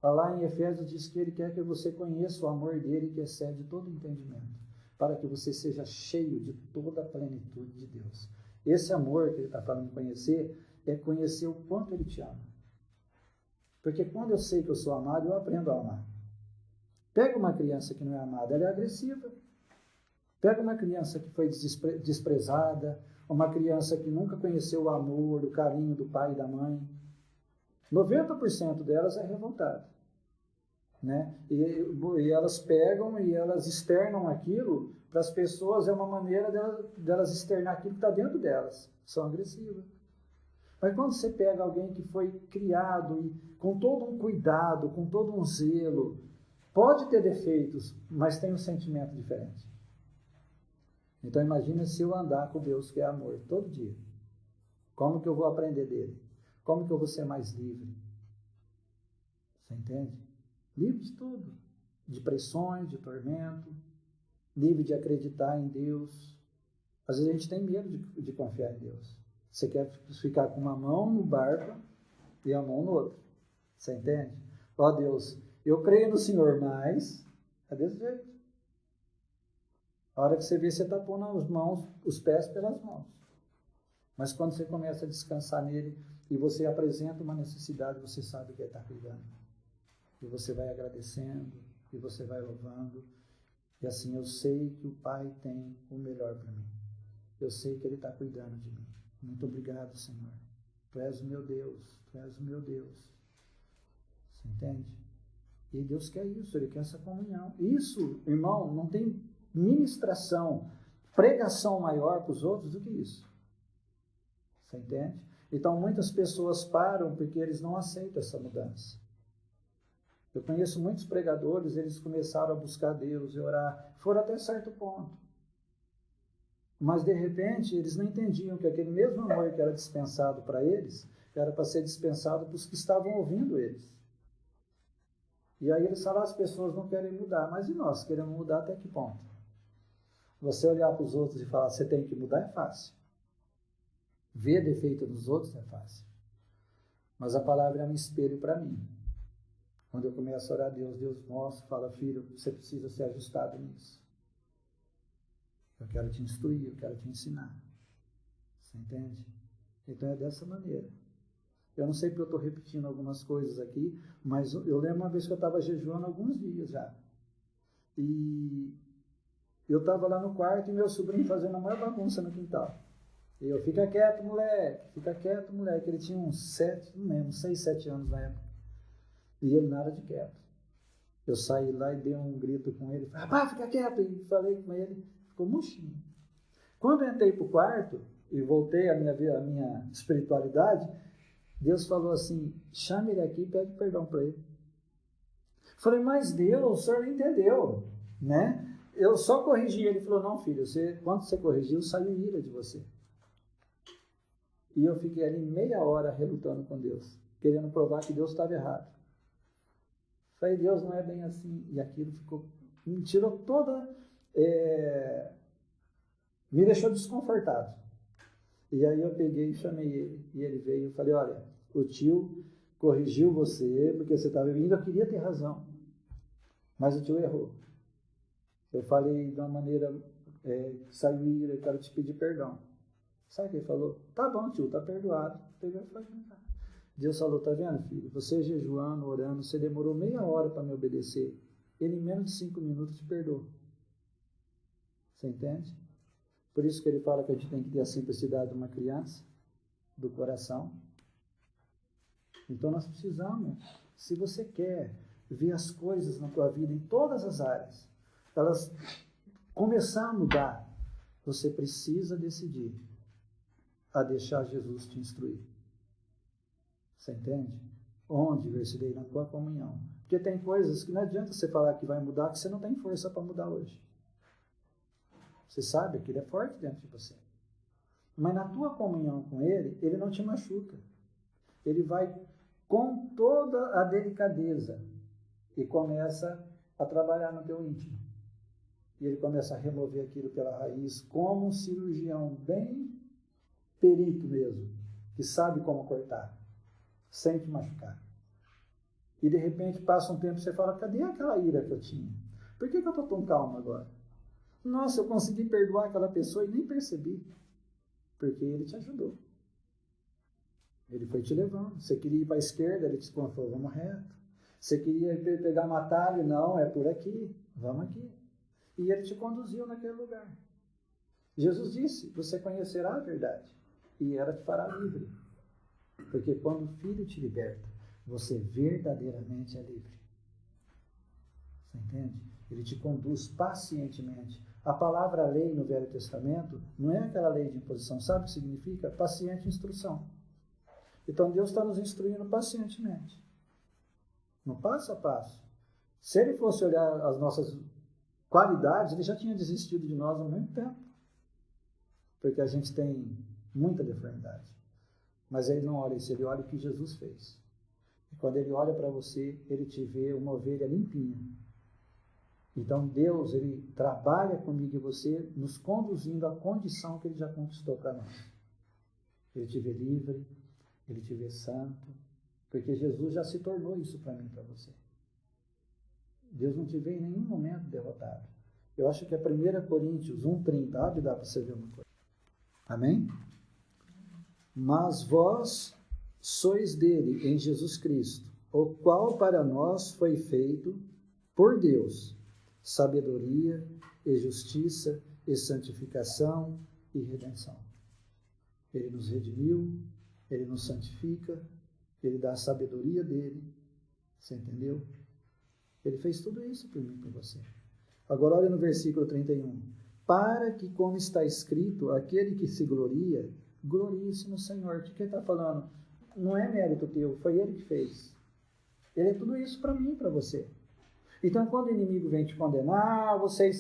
Lá em Efésios diz que ele quer que você conheça o amor dele que excede todo entendimento. Para que você seja cheio de toda a plenitude de Deus. Esse amor que ele está falando de conhecer, é conhecer o quanto ele te ama. Porque quando eu sei que eu sou amado, eu aprendo a amar. Pega uma criança que não é amada, ela é agressiva. Pega uma criança que foi desprezada, uma criança que nunca conheceu o amor, o carinho do pai e da mãe. 90% delas é revoltada, né? E elas pegam e elas externam aquilo para as pessoas, é uma maneira delas externar aquilo que está dentro delas. São agressivas. Mas quando você pega alguém que foi criado e com todo um cuidado, com todo um zelo, pode ter defeitos, mas tem um sentimento diferente. Então imagina se eu andar com Deus que é amor todo dia. Como que eu vou aprender dele? Como que eu vou ser mais livre? Você entende? Livre de tudo. De pressões, de tormento. Livre de acreditar em Deus. Às vezes a gente tem medo de confiar em Deus. Você quer ficar com uma mão no barco e a mão no outro. Você entende? Ó Deus, eu creio no Senhor, mas é desse jeito. A hora que você vê, você está pondo as mãos, os pés pelas mãos. Mas quando você começa a descansar nele e você apresenta uma necessidade, você sabe que ele está cuidando. E você vai agradecendo, e você vai louvando. E assim, eu sei que o Pai tem o melhor para mim. Eu sei que ele está cuidando de mim. Muito obrigado, Senhor. Tu és o meu Deus. Tu és o meu Deus. Você entende? E Deus quer isso, ele quer essa comunhão. Isso, irmão, não tem ministração, pregação maior para os outros do que isso. Você entende? Então, muitas pessoas param porque eles não aceitam essa mudança. Eu conheço muitos pregadores, eles começaram a buscar Deus e orar, foram até certo ponto. Mas, de repente, eles não entendiam que aquele mesmo amor que era dispensado para eles, era para ser dispensado para os que estavam ouvindo eles. E aí eles falaram, as pessoas não querem mudar, mas e nós queremos mudar até que ponto? Você olhar para os outros e falar, você tem que mudar é fácil. Ver defeito nos outros é fácil. Mas a palavra é um espelho para mim. Quando eu começo a orar a Deus, Deus mostra, fala, filho, você precisa ser ajustado nisso. Eu quero te instruir, eu quero te ensinar. Você entende? Então é dessa maneira. Eu não sei porque eu estou repetindo algumas coisas aqui, mas eu lembro uma vez que eu estava jejuando alguns dias já. E eu estava lá no quarto e meu sobrinho fazendo a maior bagunça no quintal. E eu, fica quieto, moleque. Ele tinha uns 7, não lembro, 6, 7 anos na época. E ele nada de quieto. Eu saí lá e dei um grito com ele. Falei, rapaz, fica quieto. E falei com ele, ficou murchinho. Quando eu entrei para o quarto e voltei à minha espiritualidade, Deus falou assim, chame ele aqui e pede perdão para ele. Falei, mas Deus, o senhor não entendeu, né? Eu só corrigi ele. Ele falou, não, filho, quando você corrigiu, saiu ira de você. E eu fiquei ali meia hora relutando com Deus, querendo provar que Deus estava errado. Falei, Deus, não é bem assim. E aquilo me tirou toda... me deixou desconfortado. E aí eu peguei e chamei ele. E ele veio e falei, olha, o tio corrigiu você porque você estava vindo. Eu queria ter razão. Mas o tio errou. Eu falei de uma maneira que saiu ira, eu quero te pedir perdão. Sabe o que ele falou? Tá bom, tio, tá perdoado. Deus falou, tá vendo, filho? Você jejuando, orando, você demorou meia hora para me obedecer. Ele em menos de 5 minutos te perdoou. Você entende? Por isso que ele fala que a gente tem que ter a simplicidade de uma criança, do coração. Então nós precisamos, se você quer ver as coisas na tua vida, em todas as áreas, elas começar a mudar, você precisa decidir a deixar Jesus te instruir. Você entende? Onde eu ensinei? Na tua comunhão. Porque tem coisas que não adianta você falar que vai mudar, que você não tem força para mudar hoje. Você sabe que ele é forte dentro de você. Mas na tua comunhão com ele, ele não te machuca. Ele vai com toda a delicadeza e começa a trabalhar no teu íntimo. E ele começa a remover aquilo pela raiz, como um cirurgião bem perito mesmo, que sabe como cortar, sem te machucar. E de repente passa um tempo e você fala, cadê aquela ira que eu tinha? Por que eu estou tão calmo agora? Nossa, eu consegui perdoar aquela pessoa e nem percebi. Porque ele te ajudou. Ele foi te levando. Você queria ir para a esquerda, ele te falou, vamos reto. Você queria pegar um atalho, não, é por aqui, vamos aqui. E ele te conduziu naquele lugar. Jesus disse, você conhecerá a verdade e ela te fará livre. Porque quando o Filho te liberta, você verdadeiramente é livre. Você entende? Ele te conduz pacientemente. A palavra lei no Velho Testamento não é aquela lei de imposição. Sabe o que significa? Paciente instrução. Então Deus está nos instruindo pacientemente. No passo a passo. Se ele fosse olhar as nossas qualidades, ele já tinha desistido de nós há muito tempo. Porque a gente tem muita deformidade. Mas ele não olha isso, ele olha o que Jesus fez. E quando ele olha para você, ele te vê uma ovelha limpinha. Então Deus, ele trabalha comigo e você, nos conduzindo à condição que ele já conquistou para nós. Ele te vê livre, ele te vê santo, porque Jesus já se tornou isso para mim e para você. Deus não te vê em nenhum momento derrotado. Eu acho que é 1 Coríntios 1,30, abre dá para você ver uma coisa. Amém? Mas vós sois dele em Jesus Cristo, o qual para nós foi feito por Deus, sabedoria e justiça e santificação e redenção. Ele nos redimiu, ele nos santifica, ele dá a sabedoria dele, você entendeu? Ele fez tudo isso por mim e por você. Agora olha no versículo 31. Para que, como está escrito, aquele que se gloria, glorie-se no Senhor. O que ele está falando? Não é mérito teu, foi ele que fez. Ele é tudo isso para mim e para você. Então, quando o inimigo vem te condenar, você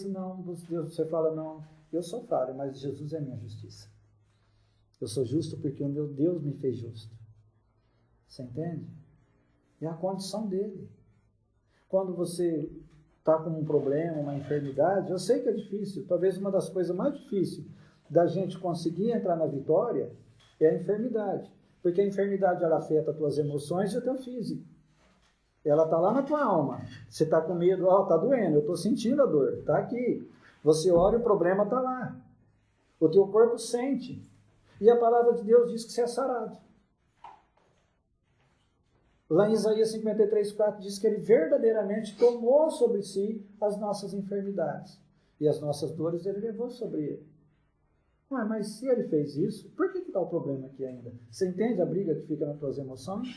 fala, não, eu sou falho, mas Jesus é minha justiça. Eu sou justo porque o meu Deus me fez justo. Você entende? É a condição dele. Quando você está com um problema, uma enfermidade, eu sei que é difícil, talvez uma das coisas mais difíceis da gente conseguir entrar na vitória é a enfermidade. Porque a enfermidade ela afeta as tuas emoções e o teu físico. Ela está lá na tua alma. Você está com medo, está doendo, eu estou sentindo a dor, está aqui. Você olha, o problema está lá. O teu corpo sente. E a palavra de Deus diz que você é sarado. Lá em Isaías 53,4 diz que ele verdadeiramente tomou sobre si as nossas enfermidades. E as nossas dores ele levou sobre ele. Mas se ele fez isso, por que está o problema aqui ainda? Você entende a briga que fica nas tuas emoções?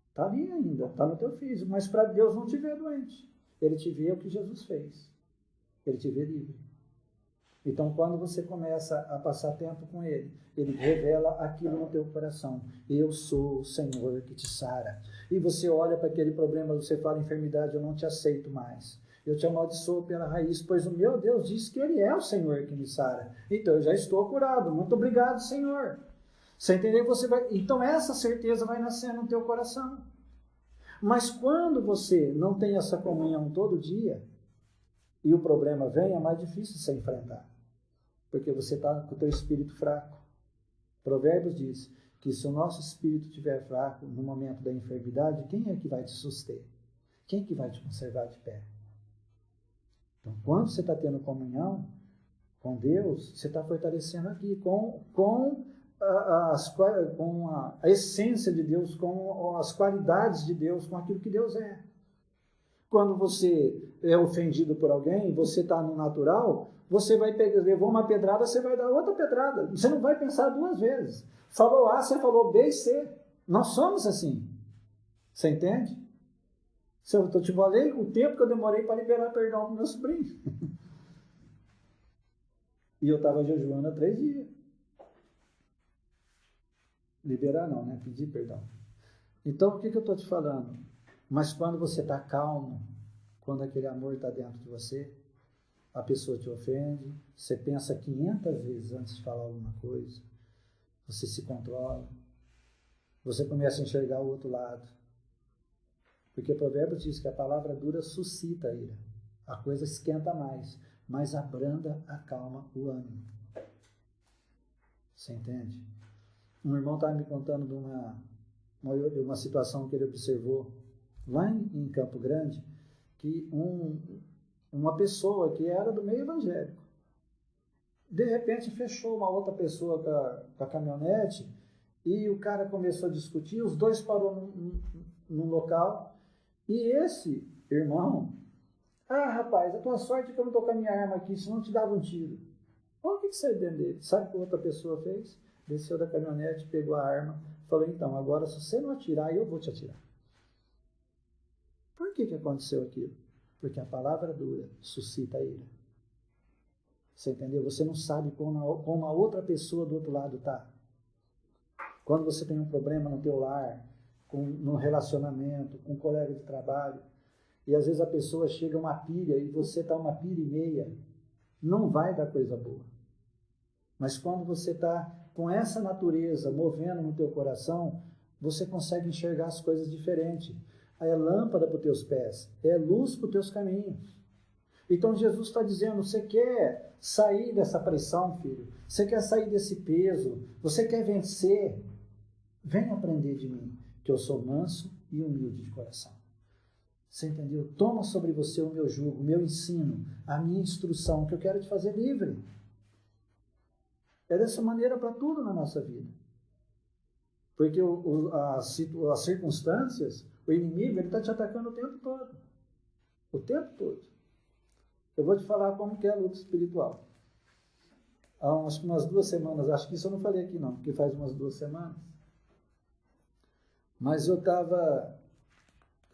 Está ali ainda, está no teu físico. Mas para Deus não te vê doente. Ele te vê o que Jesus fez. Ele te vê livre. Então, quando você começa a passar tempo com ele, ele revela aquilo no teu coração. Eu sou o Senhor que te sara. E você olha para aquele problema, você fala, enfermidade, eu não te aceito mais. Eu te amaldiçoo pela raiz, pois o meu Deus diz que ele é o Senhor que me sara. Então, eu já estou curado. Muito obrigado, Senhor. Você entendeu? Então, essa certeza vai nascer no teu coração. Mas quando você não tem essa comunhão todo dia, e o problema vem, é mais difícil você enfrentar. Porque você está com o teu espírito fraco. Provérbios diz que se o nosso espírito estiver fraco no momento da enfermidade, quem é que vai te suster? Quem é que vai te conservar de pé? Então, quando você está tendo comunhão com Deus, você está fortalecendo aqui com a essência de Deus, com as qualidades de Deus, com aquilo que Deus é. Quando você é ofendido por alguém, você está no natural, você vai pegar, levou uma pedrada, você vai dar outra pedrada. Você não vai pensar duas vezes. Falou A, você falou B e C. Nós somos assim. Você entende? Eu te falei o tempo que eu demorei para liberar perdão para o meu sobrinho. E eu estava jejuando há 3 dias. Liberar não, né? Pedir perdão. Então, o que eu estou te falando? Mas quando você está calmo, quando aquele amor está dentro de você, a pessoa te ofende, você pensa 500 vezes antes de falar alguma coisa, você se controla, você começa a enxergar o outro lado. Porque o provérbio diz que a palavra dura suscita a ira, a coisa esquenta mais, mas a branda acalma o ânimo. Você entende? Um irmão estava me contando de uma situação que ele observou lá em Campo Grande, que uma pessoa que era do meio evangélico, de repente fechou uma outra pessoa com a caminhonete e o cara começou a discutir, os dois parou num local e esse irmão Ah, rapaz, a tua sorte é que eu não estou com a minha arma aqui, senão te dava um tiro. Olha o que saiu dentro dele. Sabe o que outra pessoa fez? Desceu da caminhonete, pegou a arma, falou, então, agora se você não atirar, eu vou te atirar. Por que aconteceu aquilo? Porque a palavra dura suscita a ira. Você entendeu? Você não sabe como a outra pessoa do outro lado está. Quando você tem um problema no teu lar, no relacionamento, com um colega de trabalho, e às vezes a pessoa chega uma pilha e você está uma pilha e meia, não vai dar coisa boa. Mas quando você está com essa natureza movendo no teu coração, você consegue enxergar as coisas diferentes. É lâmpada para os teus pés, é luz para os teus caminhos. Então Jesus está dizendo, você quer sair dessa pressão, filho? Você quer sair desse peso? Você quer vencer? Vem aprender de mim, que eu sou manso e humilde de coração. Você entendeu? Toma sobre você o meu jugo, o meu ensino, a minha instrução, que eu quero te fazer livre. É dessa maneira para tudo na nossa vida. Porque as circunstâncias, o inimigo, ele está te atacando o tempo todo. O tempo todo. Eu vou te falar como que é a luta espiritual. Há umas 2 semanas, acho que isso eu não falei aqui não, porque faz umas 2 semanas. Mas eu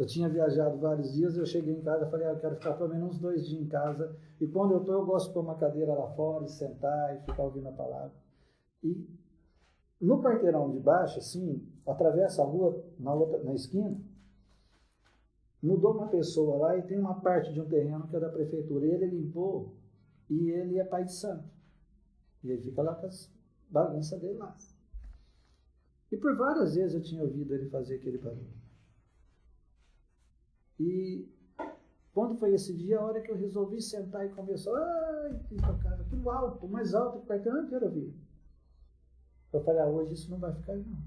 tinha viajado vários dias, eu cheguei em casa e falei, eu quero ficar pelo menos uns 2 dias em casa. E quando eu estou, eu gosto de pôr uma cadeira lá fora e sentar e ficar ouvindo a palavra. E no quarteirão de baixo, assim, atravessa a rua, na esquina, mudou uma pessoa lá e tem uma parte de um terreno que é da prefeitura. Ele limpou e ele é pai de santo. E ele fica lá com as bagunças dele lá. E por várias vezes eu tinha ouvido ele fazer aquele barulho. E quando foi esse dia, a hora que eu resolvi sentar e começou, e tocava aquilo alto, mais alto que o quarteirão inteiro ouvia. Eu falei, hoje isso não vai ficar aí não.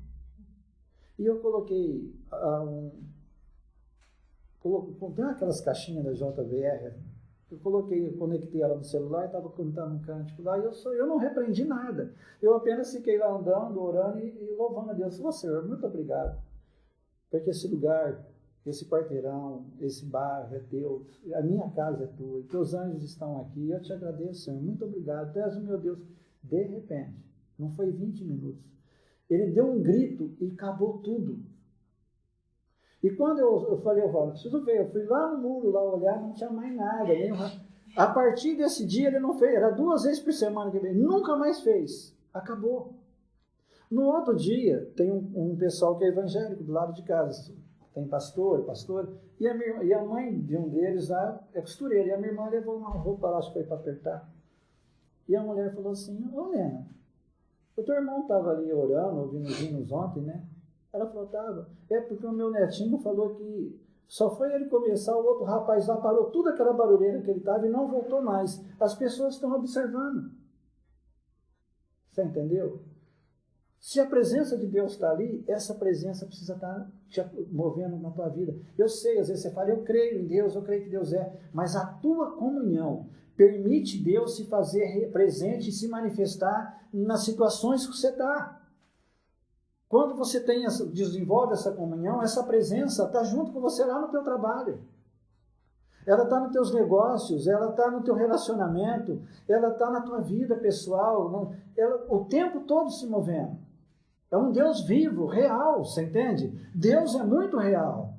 E eu coloquei tem aquelas caixinhas da JVR, eu conectei ela no celular e estava cantando um cântico lá, e eu não repreendi nada. Eu apenas fiquei lá andando, orando e louvando a Deus. Senhor, muito obrigado. Porque esse lugar, esse quarteirão, esse bairro é teu, a minha casa é tua, e teus anjos estão aqui. Eu te agradeço, Senhor, muito obrigado. Tu és o meu Deus. De repente, não foi 20 minutos, ele deu um grito e acabou tudo. E quando eu falei, eu preciso ver, eu fui lá no muro, lá olhar, não tinha mais nada. A partir desse dia ele não fez, era 2 vezes por semana que ele nunca mais fez. Acabou. No outro dia, tem um pessoal que é evangélico do lado de casa. Tem pastor, e a mãe de um deles lá é costureira. E a minha irmã levou uma roupa lá, acho que foi para apertar. E a mulher falou assim, Lena, o teu irmão estava ali orando, ouvindo os hinos ontem, né? Ela falou, estava. É porque o meu netinho falou que só foi ele começar, o outro rapaz lá parou tudo aquela barulheira que ele estava e não voltou mais. As pessoas estão observando. Você entendeu? Se a presença de Deus está ali, essa presença precisa estar te movendo na tua vida. Eu sei, às vezes você fala, eu creio em Deus, eu creio que Deus é, mas a tua comunhão permite Deus se fazer presente e se manifestar nas situações que você está. Quando você desenvolve essa comunhão, essa presença está junto com você lá no teu trabalho. Ela está nos teus negócios, ela está no teu relacionamento, ela está na tua vida pessoal, o tempo todo se movendo. É um Deus vivo, real, você entende? Deus é muito real.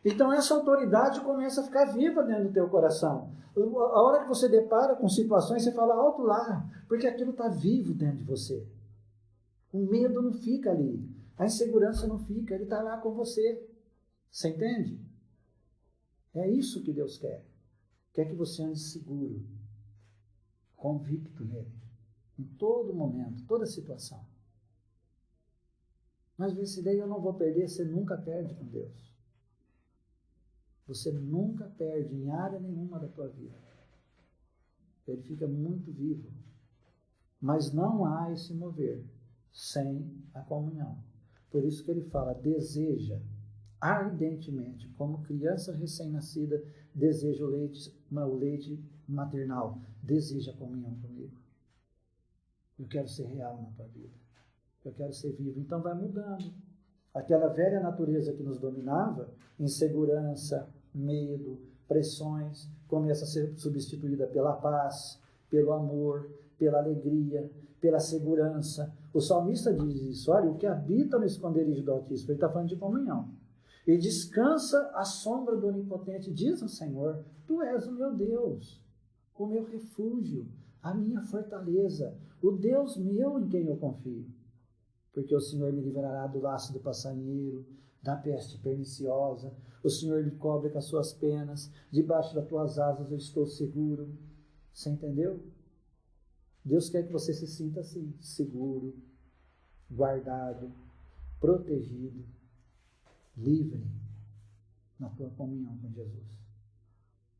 Então essa autoridade começa a ficar viva dentro do teu coração. A hora que você depara com situações, você fala alto lá, porque aquilo está vivo dentro de você. O medo não fica ali, a insegurança não fica, ele está lá com você. Você entende? É isso que Deus quer. Quer que você ande seguro, convicto nele, em todo momento, toda situação. Mas esse daí eu não vou perder, você nunca perde com Deus. Você nunca perde em área nenhuma da tua vida. Ele fica muito vivo. Mas não há esse mover sem a comunhão. Por isso que ele fala, deseja ardentemente, como criança recém-nascida, deseja o leite maternal, deseja a comunhão comigo. Eu quero ser real na tua vida. Eu quero ser vivo. Então vai mudando. Aquela velha natureza que nos dominava, insegurança, medo, pressões, começa a ser substituída pela paz, pelo amor, pela alegria, pela segurança. O salmista diz isso, olha, o que habita no esconderijo do Altíssimo, ele está falando de comunhão. E descansa à sombra do Onipotente, diz o Senhor, tu és o meu Deus, o meu refúgio, a minha fortaleza, o Deus meu em quem eu confio. Porque o Senhor me livrará do laço do passarinheiro, da peste perniciosa, o Senhor me cobre com as suas penas, debaixo das tuas asas eu estou seguro. Você entendeu? Deus quer que você se sinta assim, seguro, guardado, protegido, livre na tua comunhão com Jesus.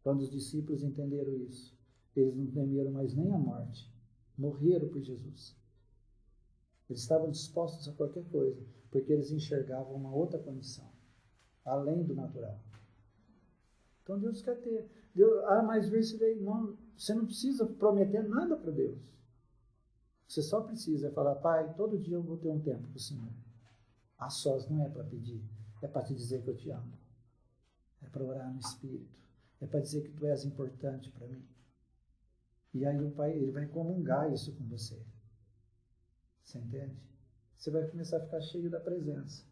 Quando os discípulos entenderam isso, eles não temeram mais nem a morte, morreram por Jesus. Eles estavam dispostos a qualquer coisa, porque eles enxergavam uma outra condição, além do natural. Então Deus quer ter. Mas não, você não precisa prometer nada para Deus. Você só precisa falar, Pai, todo dia eu vou ter um tempo com o Senhor. A sós não é para pedir, é para te dizer que eu te amo. É para orar no Espírito. É para dizer que tu és importante para mim. E aí o Pai, ele vai comungar isso com você. Você entende? Você vai começar a ficar cheio da presença.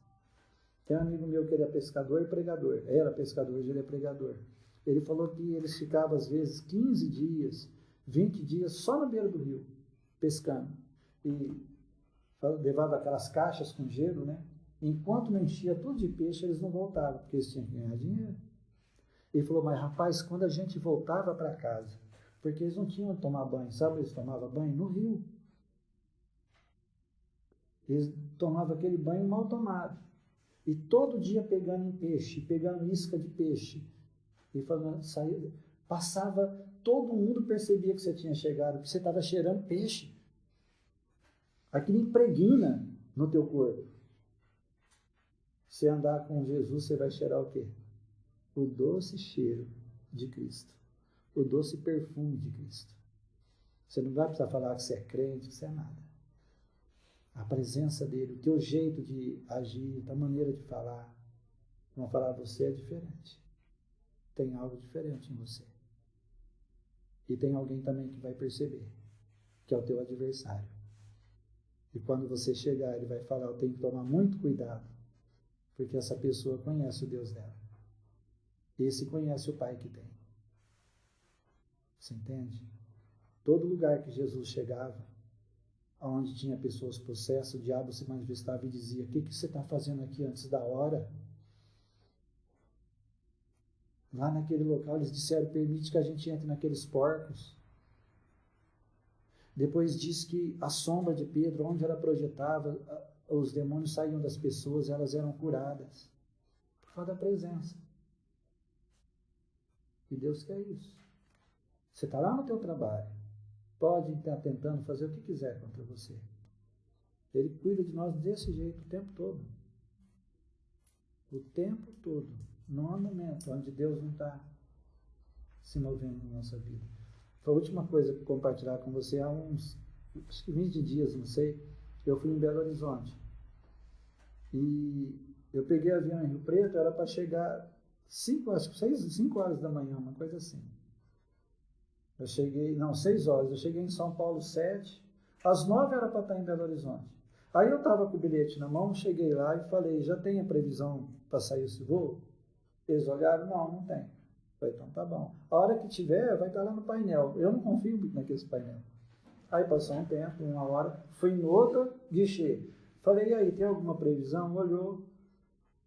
Tem um amigo meu que ele é pescador e pregador. Era pescador, hoje ele é pregador. Ele falou que eles ficavam às vezes 15 dias, 20 dias só na beira do rio, pescando. E levava aquelas caixas com gelo, né? Enquanto não enchia tudo de peixe, eles não voltavam, porque eles tinham que ganhar dinheiro. Ele falou, mas rapaz, quando a gente voltava para casa, porque eles não tinham que tomar banho, sabe? Eles tomavam banho no rio. Eles tomavam aquele banho mal tomado. E todo dia pegando em peixe, pegando isca de peixe. E falando, passava, todo mundo percebia que você tinha chegado, que você estava cheirando peixe. Aquilo impregna no teu corpo. Se andar com Jesus, você vai cheirar o quê? O doce cheiro de Cristo. O doce perfume de Cristo. Você não vai precisar falar que você é crente, que você é nada. A presença dele, o teu jeito de agir, a maneira de falar, vão falar, você é diferente. Tem algo diferente em você. E tem alguém também que vai perceber, que é o teu adversário. E quando você chegar, ele vai falar, eu tenho que tomar muito cuidado, porque essa pessoa conhece o Deus dela. Esse conhece o Pai que tem. Você entende? Todo lugar que Jesus chegava, onde tinha pessoas possessas, o diabo se manifestava e dizia, o que você está fazendo aqui antes da hora? Lá naquele local eles disseram, permite que a gente entre naqueles porcos. Depois diz que a sombra de Pedro, onde ela projetava, os demônios saíam das pessoas, elas eram curadas. Por causa da presença. E Deus quer isso. Você está lá no teu trabalho. Pode estar tentando fazer o que quiser contra você. Ele cuida de nós desse jeito o tempo todo. O tempo todo. Não há momento onde Deus não está se movendo na nossa vida. Foi a última coisa que eu compartilhar com você há uns, acho que 20 dias, não sei. Eu fui em Belo Horizonte. E eu peguei avião em Rio Preto, era para chegar 5 horas da manhã, uma coisa assim. Eu cheguei, 6 horas, eu cheguei em São Paulo 7, às 9 era para estar em Belo Horizonte. Aí eu estava com o bilhete na mão, cheguei lá e falei, já tem a previsão para sair esse voo? Eles olharam, não tem. Eu falei, então tá bom. A hora que tiver, vai estar lá no painel. Eu não confio muito naqueles painel. Aí passou um tempo, 1 hora, fui no outro guichê. Falei, e aí, tem alguma previsão? Olhou.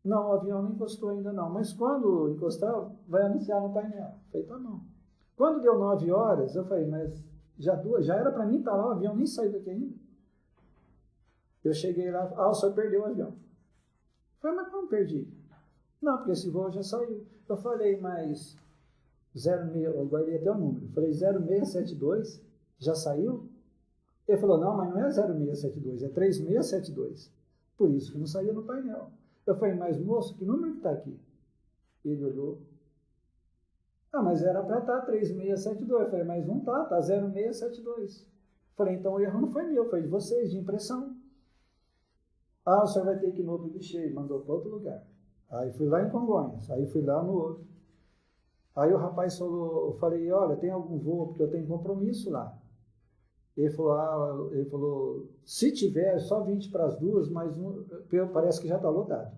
Não, o avião não encostou ainda não, mas quando encostar, vai anunciar no painel. Eu falei, tá bom. Quando deu 9 horas, eu falei, mas já era para mim estar lá, o avião nem saiu daqui ainda. Eu cheguei lá, o senhor perdeu o avião. Eu falei, mas como perdi? Não, porque esse voo já saiu. Eu falei, mas 06, eu guardei até o número. Eu falei, 0672, já saiu? Ele falou, não, mas não é 0672, é 3672. Por isso que não saía no painel. Eu falei, mas moço, que número que está aqui? Ele olhou. Mas era para estar 3672. Eu falei, mas não está 0672. Falei, então o erro não foi meu, foi de vocês, de impressão. O senhor vai ter que ir no outro guichê, mandou para outro lugar. Aí fui lá em Congonhas, aí fui lá no outro. Aí o rapaz falou, eu falei, olha, tem algum voo, porque eu tenho compromisso lá. Ele falou, se tiver, só 20 para as 2, mas parece que já está lotado.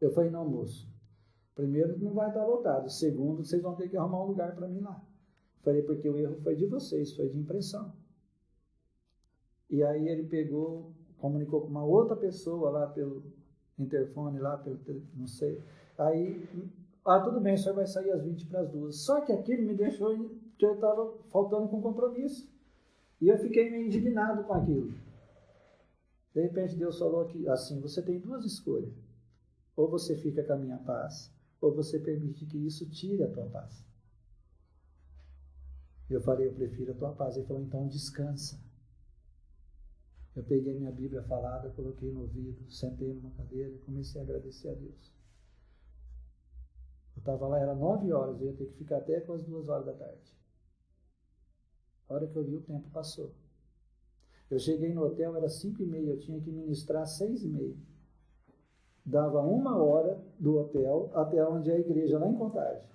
Eu falei, não, moço. Primeiro, não vai estar lotado. Segundo, vocês vão ter que arrumar um lugar para mim lá. Falei, porque o erro foi de vocês, foi de impressão. E aí ele pegou, comunicou com uma outra pessoa lá pelo interfone, lá pelo, não sei. Aí, tudo bem, o senhor vai sair às 20 para as 2. Só que aquilo me deixou, que eu estava faltando com compromisso. E eu fiquei meio indignado com aquilo. De repente Deus falou aqui, assim, você tem 2 escolhas. Ou você fica com a minha paz, ou você permite que isso tire a tua paz. Eu falei, eu prefiro a tua paz. Ele falou, então descansa. Eu peguei minha Bíblia falada, coloquei no ouvido, sentei numa cadeira e comecei a agradecer a Deus. Eu estava lá, era 9 horas, eu ia ter que ficar até com as 2 horas da tarde. A hora que eu vi, o tempo passou. Eu cheguei no hotel, era 5h30, eu tinha que ministrar às 6h30. Dava 1 hora do hotel até onde é a igreja, lá em Contagem.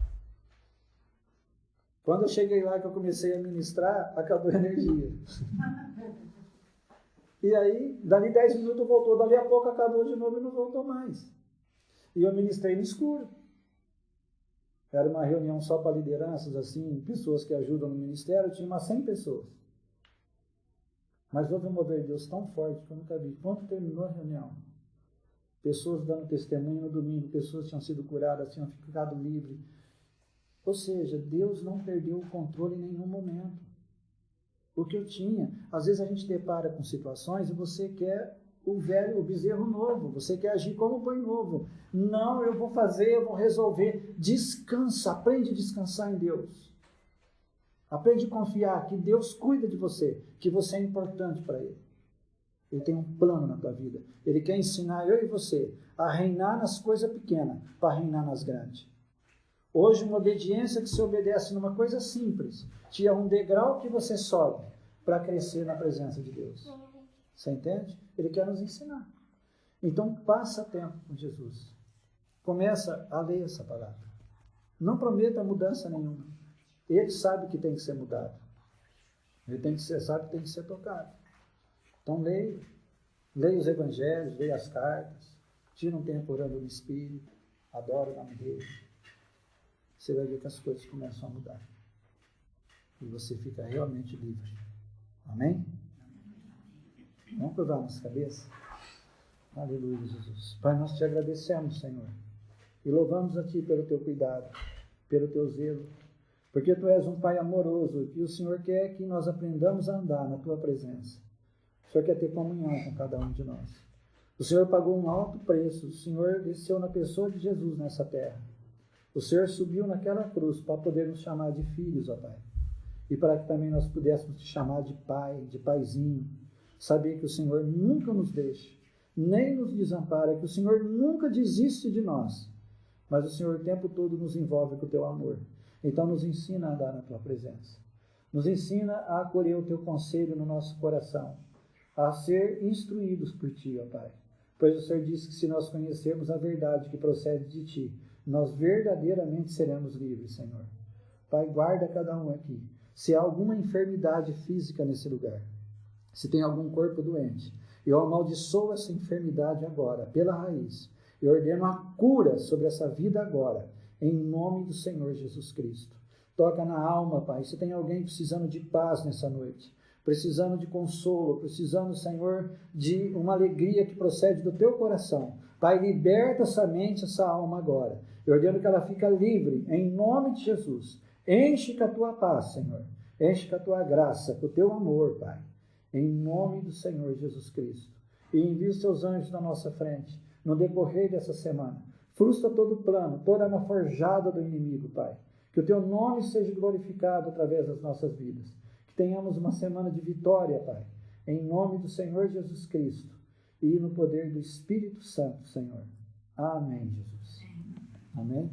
Quando eu cheguei lá, que eu comecei a ministrar, acabou a energia. E aí, dali 10 minutos voltou, dali a pouco acabou de novo e não voltou mais. E eu ministrei no escuro. Era uma reunião só para lideranças, assim, pessoas que ajudam no ministério, tinha umas 100 pessoas. Mas houve um mover de Deus tão forte que eu nunca vi. Quando terminou a reunião, pessoas dando testemunho no domingo, pessoas tinham sido curadas, tinham ficado livres. Ou seja, Deus não perdeu o controle em nenhum momento. O que eu tinha, às vezes a gente depara com situações e você quer o bezerro novo, você quer agir como o boi novo. Não, eu vou fazer, eu vou resolver. Descansa, aprende a descansar em Deus. Aprende a confiar que Deus cuida de você, que você é importante para Ele. Ele tem um plano na tua vida. Ele quer ensinar eu e você a reinar nas coisas pequenas, para reinar nas grandes. Hoje, uma obediência que se obedece numa coisa simples, te é um degrau que você sobe para crescer na presença de Deus. Você entende? Ele quer nos ensinar. Então, passa tempo com Jesus. Começa a ler essa palavra. Não prometa mudança nenhuma. Ele sabe que tem que ser mudado. Ele sabe que tem que ser tocado. Então, leia. Leia os evangelhos, leia as cartas. Tira um tempo orando no Espírito. Adora o nome dele. Você vai ver que as coisas começam a mudar. E você fica realmente livre. Amém? Vamos curvar nossa cabeça? Aleluia, Jesus. Pai, nós te agradecemos, Senhor. E louvamos a Ti pelo Teu cuidado, pelo Teu zelo. Porque Tu és um Pai amoroso e o Senhor quer que nós aprendamos a andar na Tua presença. O Senhor quer ter comunhão com cada um de nós. O Senhor pagou um alto preço. O Senhor desceu na pessoa de Jesus nessa terra. O Senhor subiu naquela cruz para poder nos chamar de filhos, ó Pai. E para que também nós pudéssemos te chamar de pai, de paizinho. Saber que o Senhor nunca nos deixa, nem nos desampara, que o Senhor nunca desiste de nós. Mas o Senhor o tempo todo nos envolve com o Teu amor. Então nos ensina a andar na Tua presença. Nos ensina a acolher o Teu conselho no nosso coração. A ser instruídos por Ti, ó Pai. Pois o Senhor disse que se nós conhecermos a verdade que procede de Ti, nós verdadeiramente seremos livres, Senhor. Pai, guarda cada um aqui. Se há alguma enfermidade física nesse lugar, se tem algum corpo doente, eu amaldiçoo essa enfermidade agora, pela raiz. Eu ordeno a cura sobre essa vida agora, em nome do Senhor Jesus Cristo. Toca na alma, Pai. Se tem alguém precisando de paz nessa noite, precisando de consolo, precisando, Senhor, de uma alegria que procede do Teu coração, Pai, liberta essa mente, essa alma agora. Eu ordeno que ela fique livre, em nome de Jesus. Enche com a Tua paz, Senhor. Enche com a Tua graça, com o Teu amor, Pai. Em nome do Senhor Jesus Cristo. E envia os Teus anjos na nossa frente, no decorrer dessa semana. Frustra todo o plano, toda uma forjada do inimigo, Pai. Que o Teu nome seja glorificado através das nossas vidas. Que tenhamos uma semana de vitória, Pai. Em nome do Senhor Jesus Cristo. E no poder do Espírito Santo, Senhor. Amém, Jesus. Amém.